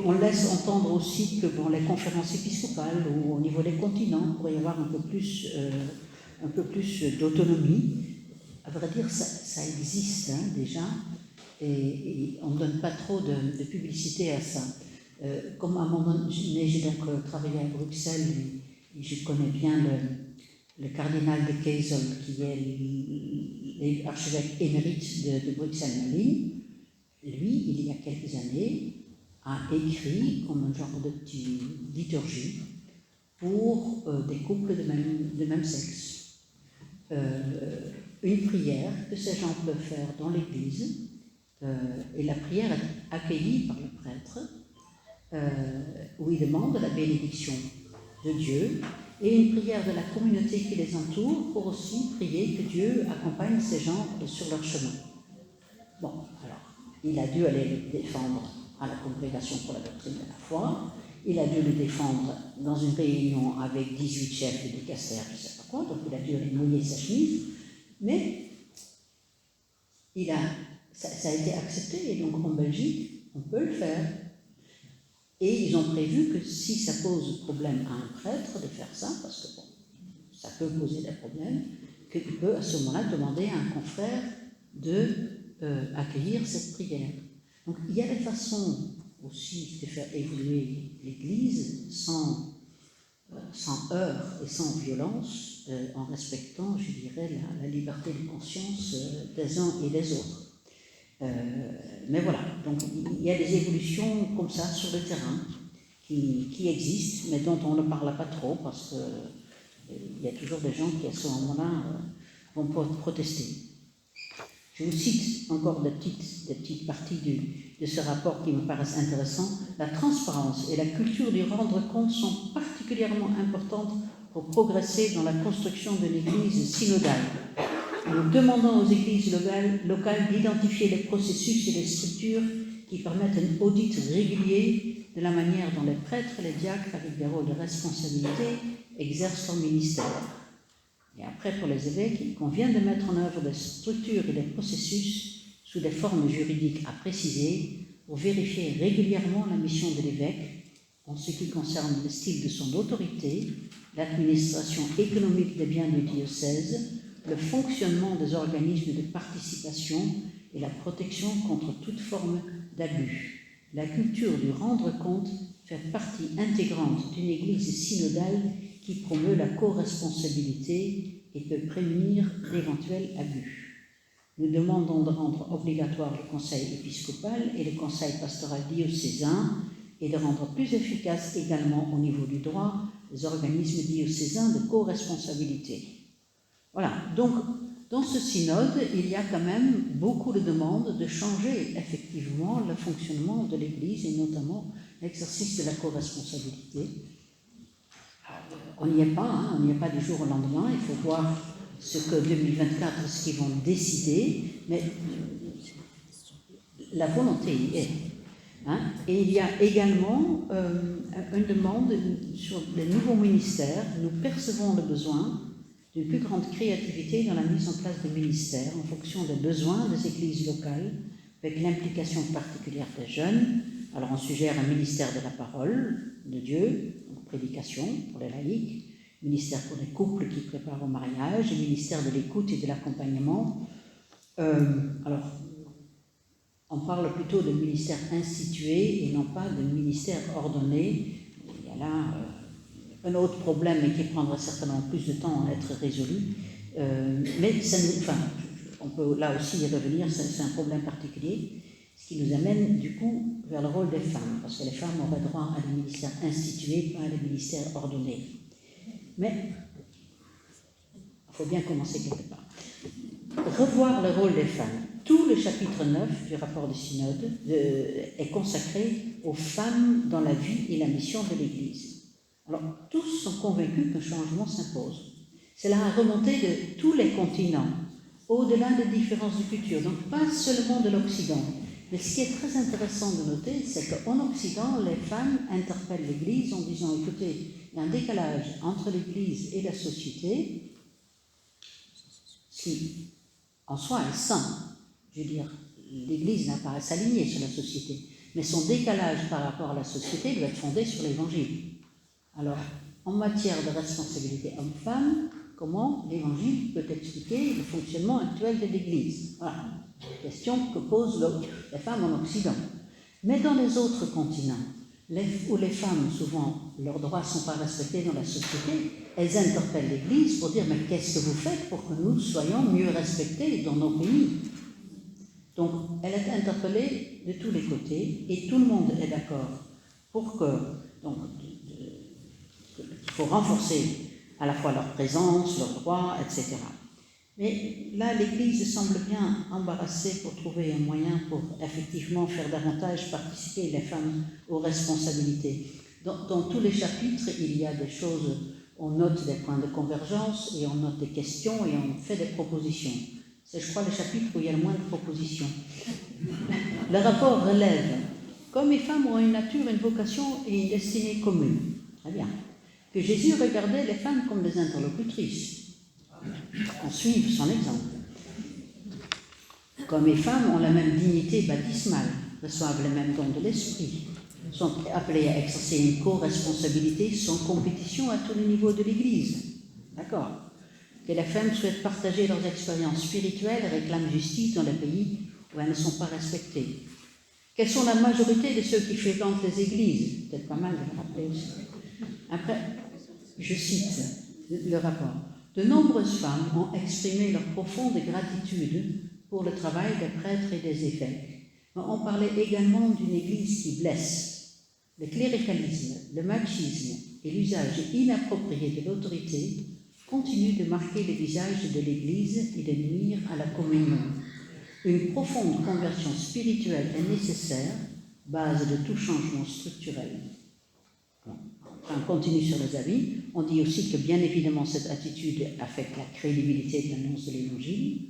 On laisse entendre aussi que dans les conférences épiscopales ou au niveau des continents, il pourrait y avoir un peu plus d'autonomie. À vrai dire, ça existe déjà, et on ne donne pas trop de publicité à ça. Comme à un moment donné, j'ai donc travaillé à Bruxelles, et je connais bien le cardinal de Kaisel, qui est l'archevêque émérite de Bruxelles-Malines. Lui, il y a quelques années, a écrit comme un genre de petite liturgie pour des couples de même sexe. Une prière que ces gens peuvent faire dans l'église, et la prière est accueillie par le prêtre, où il demande la bénédiction de Dieu, et une prière de la communauté qui les entoure pour aussi prier que Dieu accompagne ces gens sur leur chemin. Bon, alors, il a dû aller le défendre à la congrégation pour la doctrine de la foi, il a dû le défendre dans une réunion avec 18 chefs de dicaster, je ne sais pas quoi, donc il a dû aller mouiller sa chemise, mais ça a été accepté, et donc en Belgique, on peut le faire. Et ils ont prévu que si ça pose problème à un prêtre de faire ça, parce que bon, ça peut poser des problèmes, qu'il peut à ce moment-là demander à un confrère d'accueillir cette prière. Donc il y a des façons aussi de faire évoluer l'Église sans heurts et sans violence, en respectant, je dirais, la liberté de conscience des uns et des autres. Mais voilà, donc il y a des évolutions comme ça sur le terrain qui existent, mais dont on ne parle pas trop parce qu'il y a toujours des gens qui à ce moment-là vont protester. Je vous cite encore des petites parties de ce rapport qui me paraissent intéressantes. La transparence et la culture du rendre compte sont particulièrement importantes pour progresser dans la construction de l'Église synodale. Nous demandons aux églises locales d'identifier les processus et les structures qui permettent un audit régulier de la manière dont les prêtres et les diacres, avec des rôles de responsabilité, exercent leur ministère. Et après, pour les évêques, il convient de mettre en œuvre des structures et des processus sous des formes juridiques à préciser pour vérifier régulièrement la mission de l'évêque en ce qui concerne le style de son autorité, l'administration économique des biens du diocèse, le fonctionnement des organismes de participation et la protection contre toute forme d'abus. La culture du rendre compte fait partie intégrante d'une Église synodale qui promeut la co-responsabilité et peut prévenir d'éventuels abus. Nous demandons de rendre obligatoire le conseil épiscopal et le conseil pastoral diocésain et de rendre plus efficace également au niveau du droit les organismes diocésains de co-responsabilité. Voilà, donc dans ce synode, il y a quand même beaucoup de demandes de changer effectivement le fonctionnement de l'Église et notamment l'exercice de la co-responsabilité. On n'y est pas, on n'y est pas du jour au lendemain, il faut voir ce que 2024, ce qu'ils vont décider, mais la volonté y est. Et il y a également une demande sur les nouveaux ministères. Nous percevons le besoin d'une plus grande créativité dans la mise en place des ministères en fonction des besoins des églises locales, avec l'implication particulière des jeunes. Alors on suggère un ministère de la parole de Dieu, donc prédication pour les laïcs, ministère pour les couples qui préparent au mariage, et ministère de l'écoute et de l'accompagnement. Alors, on parle plutôt de ministère institué et non pas de ministère ordonné. Il y a là un autre problème et qui prendra certainement plus de temps à être résolu. Mais ça nous, on peut là aussi y revenir, c'est un problème particulier, ce qui nous amène du coup vers le rôle des femmes, parce que les femmes auraient droit à des ministères institués, pas à des ministères ordonnés. Mais il faut bien commencer quelque part. Revoir le rôle des femmes. Tout le chapitre 9 du rapport du synode est consacré aux femmes dans la vie et la mission de l'Église. Alors, tous sont convaincus qu'un changement s'impose. C'est la remontée de tous les continents, au-delà des différences de culture, donc pas seulement de l'Occident. Mais ce qui est très intéressant de noter, c'est qu'en Occident, les femmes interpellent l'Église en disant, écoutez, il y a un décalage entre l'Église et la société, qui en soi est sain. Je veux dire, l'Église n'a pas à s'aligner sur la société, mais son décalage par rapport à la société doit être fondé sur l'Évangile. Alors, en matière de responsabilité homme-femme, comment l'Évangile peut expliquer le fonctionnement actuel de l'Église? Voilà, question que posent les femmes en Occident. Mais dans les autres continents, où les femmes, souvent, leurs droits ne sont pas respectés dans la société, elles interpellent l'Église pour dire « mais qu'est-ce que vous faites pour que nous soyons mieux respectés dans nos pays ?» Donc, elle est interpellée de tous les côtés et tout le monde est d'accord pour que, donc, il faut renforcer à la fois leur présence, leurs droits, etc. Mais là, l'Église semble bien embarrassée pour trouver un moyen pour effectivement faire davantage participer les femmes aux responsabilités. Dans tous les chapitres, il y a des choses, on note des points de convergence et on note des questions et on fait des propositions. C'est, je crois, le chapitre où il y a le moins de propositions. Le rapport relève, comme les femmes ont une nature, une vocation et une destinée commune, très bien, que Jésus regardait les femmes comme des interlocutrices. On suive son exemple. Comme les femmes ont la même dignité baptismale, reçoivent les mêmes dons de l'esprit, sont appelées à exercer une co-responsabilité sans compétition à tous les niveaux de l'Église. D'accord. Que les femmes souhaitent partager leurs expériences spirituelles et réclament justice dans les pays où elles ne sont pas respectées. Quelles sont la majorité de ceux qui fréquentent les églises? Peut-être pas mal de le rappeler aussi. Après, je cite le rapport. De nombreuses femmes ont exprimé leur profonde gratitude pour le travail des prêtres et des évêques. Mais on parlait également d'une église qui blesse. Le cléricalisme, le machisme et l'usage inapproprié de l'autorité continuent de marquer le visage de l'Église et de nuire à la communion. Une profonde conversion spirituelle est nécessaire, base de tout changement structurel. On continue sur les avis. On dit aussi que bien évidemment cette attitude affecte la crédibilité de l'annonce de l'Évangile.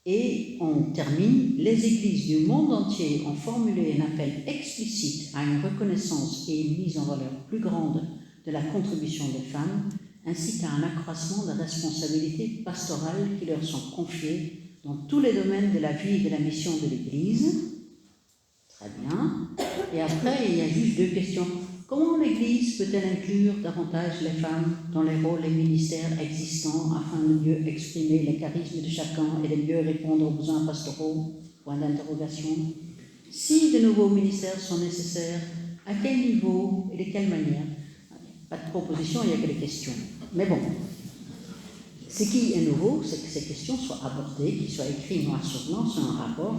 Et on termine, les églises du monde entier ont formulé un appel explicite à une reconnaissance et une mise en valeur plus grande de la contribution des femmes, ainsi qu'à un accroissement des responsabilités pastorales qui leur sont confiées dans tous les domaines de la vie et de la mission de l'Église. Très bien. Et après, il y a juste deux questions. Comment l'Église peut-elle inclure davantage les femmes dans les rôles et ministères existants afin de mieux exprimer les charismes de chacun et de mieux répondre aux besoins pastoraux? Point d'interrogation. Si de nouveaux ministères sont nécessaires, à quel niveau et de quelle manière? Pas de proposition, il n'y a que des questions. Mais bon, ce qui est nouveau, c'est que ces questions soient abordées, qu'ils soient écrits noir sur blanc sur un rapport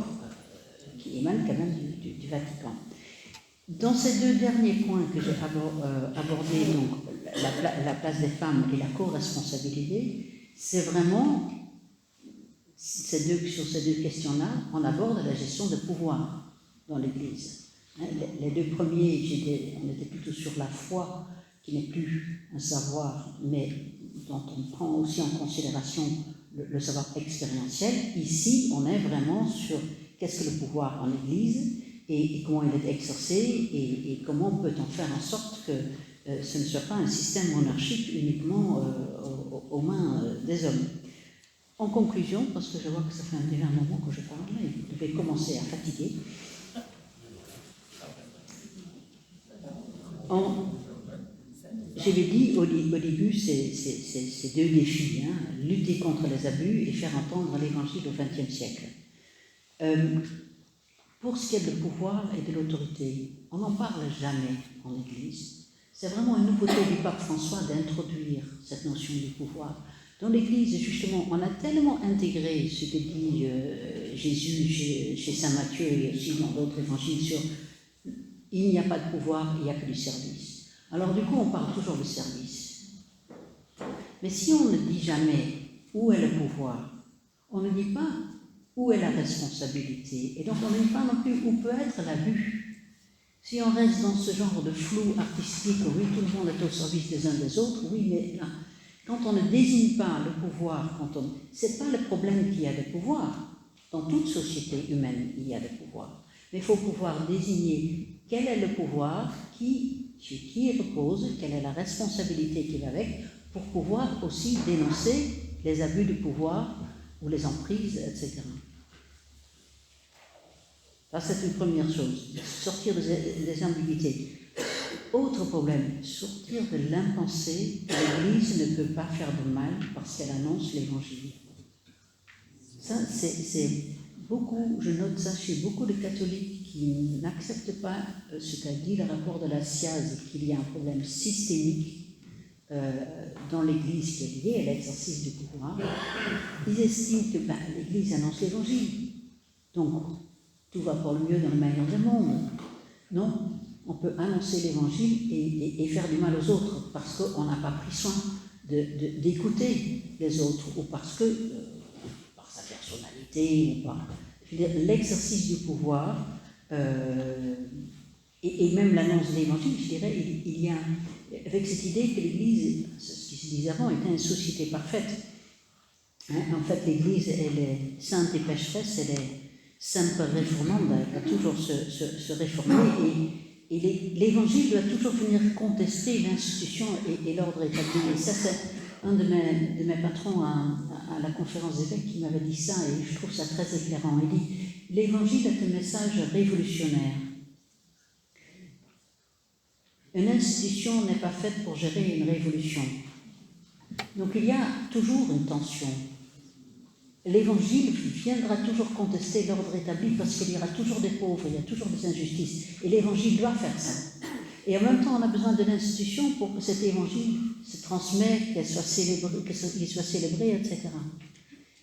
qui émane quand même du Vatican. Dans ces deux derniers points que j'ai abordés, donc la place des femmes et la co-responsabilité, c'est vraiment, sur ces deux questions-là, on aborde la gestion de pouvoir dans l'Église. Les deux premiers, on était plutôt sur la foi, qui n'est plus un savoir, mais dont on prend aussi en considération le savoir expérientiel. Ici, on est vraiment sur qu'est-ce que le pouvoir en Église, et comment il est exercé, et comment peut-on faire en sorte que ce ne soit pas un système monarchique uniquement aux mains des hommes. En conclusion, parce que je vois que ça fait déjà un moment que je parle, et je vais commencer à fatiguer. J'avais dit au début, c'est deux défis, lutter contre les abus et faire entendre l'Évangile au XXe siècle. Pour ce qui est du pouvoir et de l'autorité, on n'en parle jamais en Église. C'est vraiment une nouveauté du pape François d'introduire cette notion du pouvoir. Dans l'Église, justement, on a tellement intégré ce que dit Jésus chez saint Matthieu et aussi dans d'autres évangiles sur « il n'y a pas de pouvoir, il n'y a que du service ». Alors du coup, on parle toujours de service. Mais si on ne dit jamais où est le pouvoir, on ne dit pas où est la responsabilité. Et donc on ne dit pas non plus où peut être l'abus. Si on reste dans ce genre de flou artistique, oui, tout le monde est au service des uns des autres, oui, mais là, quand on ne désigne pas le pouvoir, c'est pas le problème qu'il y a de pouvoir. Dans toute société humaine, il y a des pouvoirs. Mais il faut pouvoir désigner quel est le pouvoir, sur qui il repose, quelle est la responsabilité qui va avec, pour pouvoir aussi dénoncer les abus de pouvoir ou les emprises, etc. Ça, c'est une première chose, sortir des ambiguïtés. Autre problème, sortir de l'impensé que l'Église ne peut pas faire de mal parce qu'elle annonce l'Évangile. Ça, c'est beaucoup, je note ça chez beaucoup de catholiques qui n'acceptent pas ce qu'a dit le rapport de la SIAZ, qu'il y a un problème systémique dans l'Église qui est lié à l'exercice du pouvoir. Ils estiment que l'Église annonce l'Évangile, donc tout va pour le mieux dans le meilleur des mondes. Non, on peut annoncer l'Évangile et faire du mal aux autres parce qu'on n'a pas pris soin d'écouter les autres, ou parce que, par sa personnalité, ou par l'exercice du pouvoir, et même l'annonce de l'Évangile, je dirais, il y a, avec cette idée que l'Église, ce qui se disait avant, était une société parfaite. En fait, l'Église, elle est sainte et pécheresse, elle est simple réformante, elle va toujours se réformer, et l'Évangile doit toujours venir contester l'institution et l'ordre établi. Et ça, c'est un de mes patrons à la conférence d'évêques qui m'avait dit ça, et je trouve ça très éclairant. Il dit « L'Évangile est un message révolutionnaire. Une institution n'est pas faite pour gérer une révolution. Donc il y a toujours une tension. L'Évangile viendra toujours contester l'ordre établi parce qu'il y aura toujours des pauvres, il y a toujours des injustices. Et l'Évangile doit faire ça. Et en même temps, on a besoin de l'institution pour que cet Évangile se transmette, qu'il soit célébré, etc.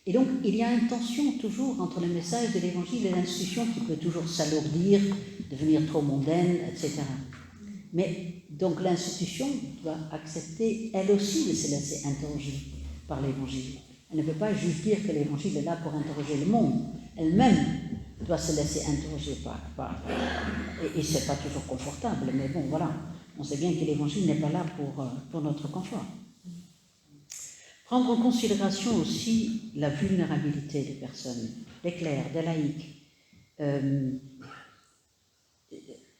Et donc, il y a une tension toujours entre le message de l'Évangile et l'institution qui peut toujours s'alourdir, devenir trop mondaine, etc. Mais donc l'institution doit accepter, elle aussi, de se laisser interroger par l'Évangile. Elle ne peut pas juste dire que l'Évangile est là pour interroger le monde. Elle-même doit se laisser interroger par et ce n'est pas toujours confortable, mais bon, voilà. On sait bien que l'Évangile n'est pas là pour notre confort. Prendre en considération aussi la vulnérabilité des personnes, des clercs, des laïcs.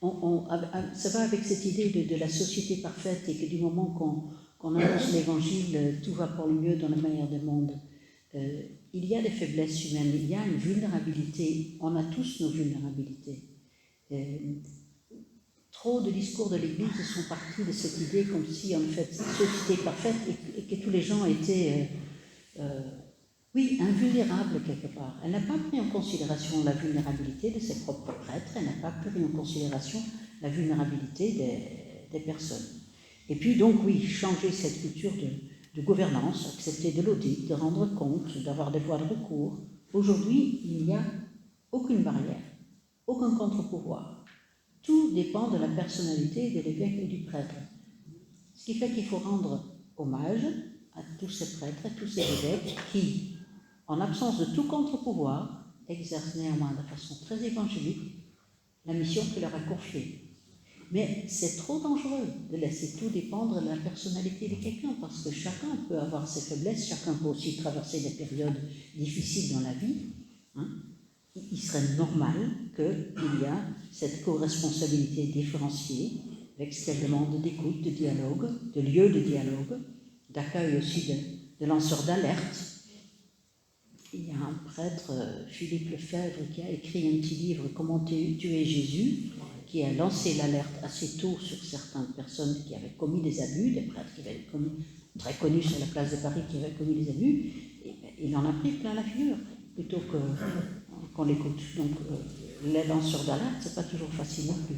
Ça va avec cette idée de la société parfaite et que du moment qu'on annonce l'Évangile, tout va pour le mieux dans le meilleur des mondes. Il y a des faiblesses humaines, il y a une vulnérabilité, on a tous nos vulnérabilités. Trop de discours de l'Église sont partis de cette idée comme si, en fait, société parfaite et que tous les gens étaient, invulnérables quelque part. Elle n'a pas pris en considération la vulnérabilité de ses propres prêtres, elle n'a pas pris en considération la vulnérabilité des personnes. Et puis donc, oui, changer cette culture de gouvernance, accepter de l'audit, de rendre compte, d'avoir des voies de recours. Aujourd'hui, il n'y a aucune barrière, aucun contre-pouvoir. Tout dépend de la personnalité de l'évêque et du prêtre. Ce qui fait qu'il faut rendre hommage à tous ces prêtres, à tous ces évêques qui, en absence de tout contre-pouvoir, exercent néanmoins de façon très évangélique la mission qu'il leur a confiée. Mais c'est trop dangereux de laisser tout dépendre de la personnalité de quelqu'un, parce que chacun peut avoir ses faiblesses, chacun peut aussi traverser des périodes difficiles dans la vie. Il serait normal qu'il y ait cette co-responsabilité différenciée, avec ce qu'elle demande d'écoute, de dialogue, de lieu de dialogue, d'accueil aussi de lanceurs d'alerte. Il y a un prêtre, Philippe Lefebvre, qui a écrit un petit livre « Comment tuer Jésus », qui a lancé l'alerte assez tôt sur certaines personnes qui avaient commis des abus, des prêtres qui avaient commis, très connus sur la place de Paris, qui avaient commis des abus, et il en a pris plein la figure, plutôt qu'on l'écoute. Donc, les lanceurs d'alerte, c'est pas toujours facile non plus.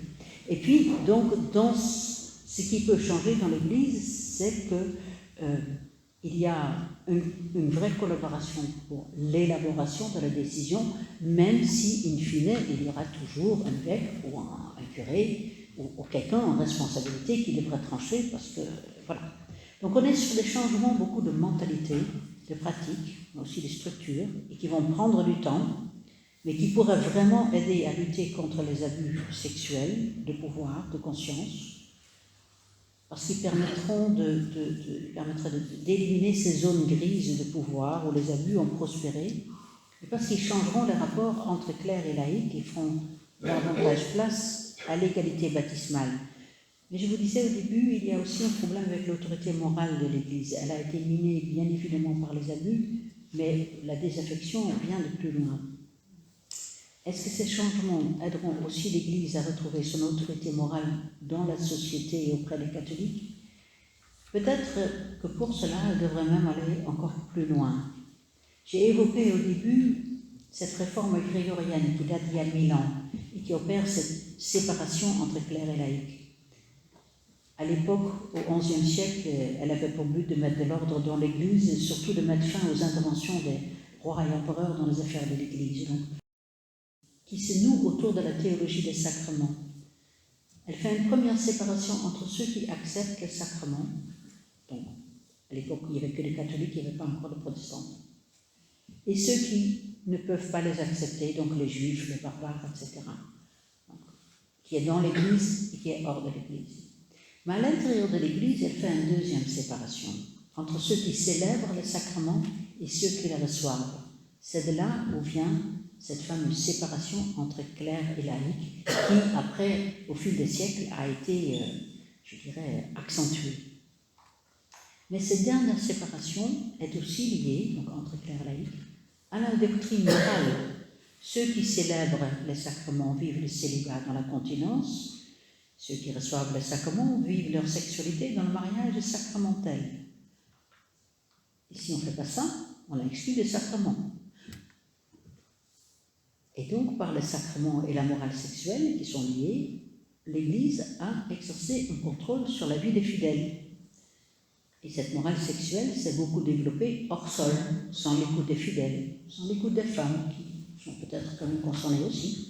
Et puis, donc, dans ce qui peut changer dans l'Église, c'est que il y a une vraie collaboration pour l'élaboration de la décision, même si, in fine, il y aura toujours un évêque ou un curé ou quelqu'un en responsabilité qui devra trancher, parce que, voilà. Donc on est sur des changements, beaucoup de mentalité, de pratiques, mais aussi de structures, et qui vont prendre du temps, mais qui pourraient vraiment aider à lutter contre les abus sexuels, de pouvoir, de conscience, parce qu'ils permettraient d'éliminer ces zones grises de pouvoir où les abus ont prospéré, et parce qu'ils changeront les rapports entre clercs et laïcs et feront davantage place à l'égalité baptismale. Mais je vous disais au début, il y a aussi un problème avec l'autorité morale de l'Église. Elle a été minée bien évidemment par les abus, mais la désaffection vient de plus loin. Est-ce que ces changements aideront aussi l'Église à retrouver son autorité morale dans la société et auprès des catholiques? Peut-être que pour cela, elle devrait même aller encore plus loin. J'ai évoqué au début cette réforme grégorienne qui date d'il y a 1000 ans et qui opère cette séparation entre clercs et laïcs. À l'époque, au XIe siècle, elle avait pour but de mettre de l'ordre dans l'Église et surtout de mettre fin aux interventions des rois et empereurs dans les affaires de l'Église, donc, qui se noue autour de la théologie des sacrements. Elle fait une première séparation entre ceux qui acceptent les sacrements, donc à l'époque il n'y avait que les catholiques, il n'y avait pas encore de protestants, et ceux qui ne peuvent pas les accepter, donc les juifs, les barbares, etc., donc, qui est dans l'Église et qui est hors de l'Église. Mais à l'intérieur de l'Église, elle fait une deuxième séparation entre ceux qui célèbrent les sacrements et ceux qui les reçoivent. C'est de là où vient cette fameuse séparation entre clercs et laïcs qui, après, au fil des siècles, a été, accentuée. Mais cette dernière séparation est aussi liée, donc entre clercs et laïcs, à la doctrine morale. Ceux qui célèbrent les sacrements vivent le célibat dans la continence. Ceux qui reçoivent les sacrements vivent leur sexualité dans le mariage sacramentel. Et si on ne fait pas ça, on a exclu des sacrements. Et donc, par les sacrements et la morale sexuelle qui sont liés, l'Église a exercé un contrôle sur la vie des fidèles. Et cette morale sexuelle s'est beaucoup développée hors sol, sans l'écoute des fidèles, sans l'écoute des femmes, qui sont peut-être quand même concernées aussi,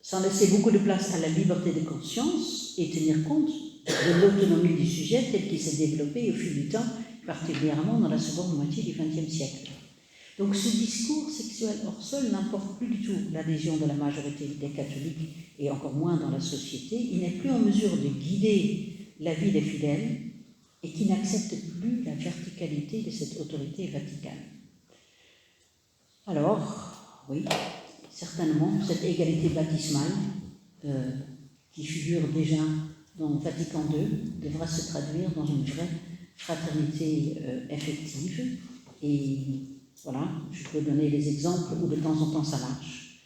sans laisser beaucoup de place à la liberté de conscience et tenir compte de l'autonomie du sujet tel qu'il s'est développé au fil du temps, particulièrement dans la seconde moitié du XXe siècle. Donc ce discours sexuel hors sol n'importe plus du tout l'adhésion de la majorité des catholiques et encore moins dans la société. Il n'est plus en mesure de guider la vie des fidèles et qui n'accepte plus la verticalité de cette autorité vaticane. Alors, oui, certainement, cette égalité baptismale qui figure déjà dans Vatican II devra se traduire dans une vraie fraternité effective. Et voilà, je peux donner des exemples où de temps en temps ça marche.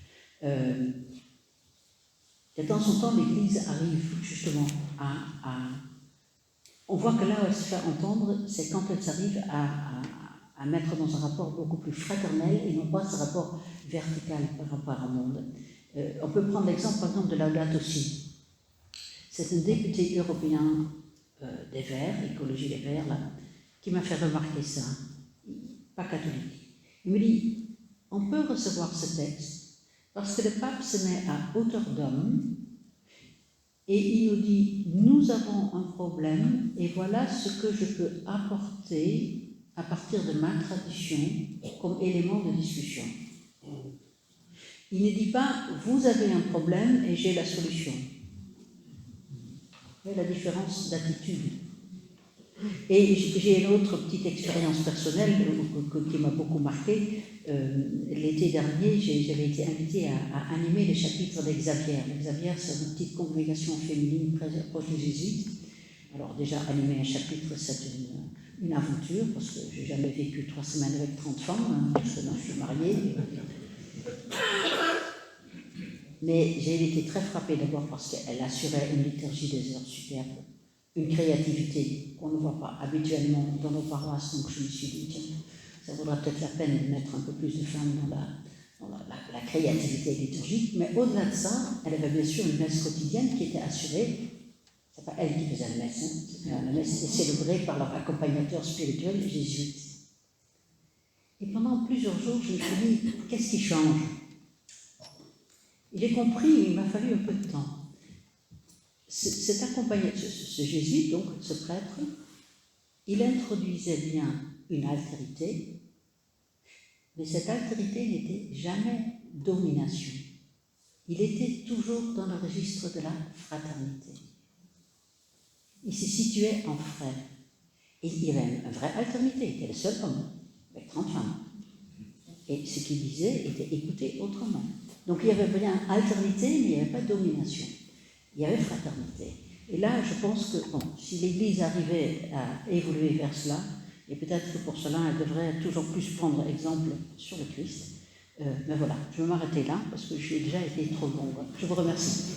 De temps en temps, l'Église arrive justement à on voit que là où elle se fait entendre, c'est quand elle s'arrive à mettre dans un rapport beaucoup plus fraternel et non pas ce rapport vertical par rapport au monde. On peut prendre l'exemple, par exemple, de Laudato Si. C'est un député européen des Verts, Écologie des Verts, là, qui m'a fait remarquer ça, pas catholique. Il me dit, on peut recevoir ce texte parce que le pape se met à hauteur d'homme et il nous dit, nous avons un problème et voilà ce que je peux apporter à partir de ma tradition comme élément de discussion. Il ne dit pas, vous avez un problème et j'ai la solution. Vous voyez la différence d'attitude. Et j'ai une autre petite expérience personnelle qui m'a beaucoup marquée. L'été dernier, j'avais été invitée à animer les chapitres d'Exavier. Exavier, c'est une petite congrégation féminine très proche des jésuites. Alors déjà, animer un chapitre, c'est une aventure, parce que je n'ai jamais vécu 3 semaines avec 30 femmes, parce que non, je suis mariée. Mais j'ai été très frappée d'abord parce qu'elle assurait une liturgie des heures superbe, une créativité qu'on ne voit pas habituellement dans nos paroisses. Donc je me suis dit, tiens, ça vaudra peut-être la peine de mettre un peu plus de femmes dans la créativité liturgique. Mais au-delà de ça, elle avait bien sûr une messe quotidienne qui était assurée. Ce n'est pas elle qui faisait la messe, hein. La messe était célébrée par leur accompagnateur spirituel jésuite. Et pendant plusieurs jours, je me suis dit, qu'est-ce qui change? J'ai compris, il m'a fallu un peu de temps. Cet accompagnateur, ce jésuite, donc ce prêtre, il introduisait bien une altérité, mais cette altérité n'était jamais domination. Il était toujours dans le registre de la fraternité. Il se situait en frère. Et il y avait une vraie altérité, il était le seul homme, avec 30 femmes. Et ce qu'il disait était écouté autrement. Donc il y avait bien alternité, mais il n'y avait pas domination. Il y avait fraternité. Et là, je pense que, bon, si l'Église arrivait à évoluer vers cela, et peut-être que pour cela, elle devrait toujours plus prendre exemple sur le Christ. Mais voilà, je vais m'arrêter là, parce que j'ai déjà été trop longue. Je vous remercie.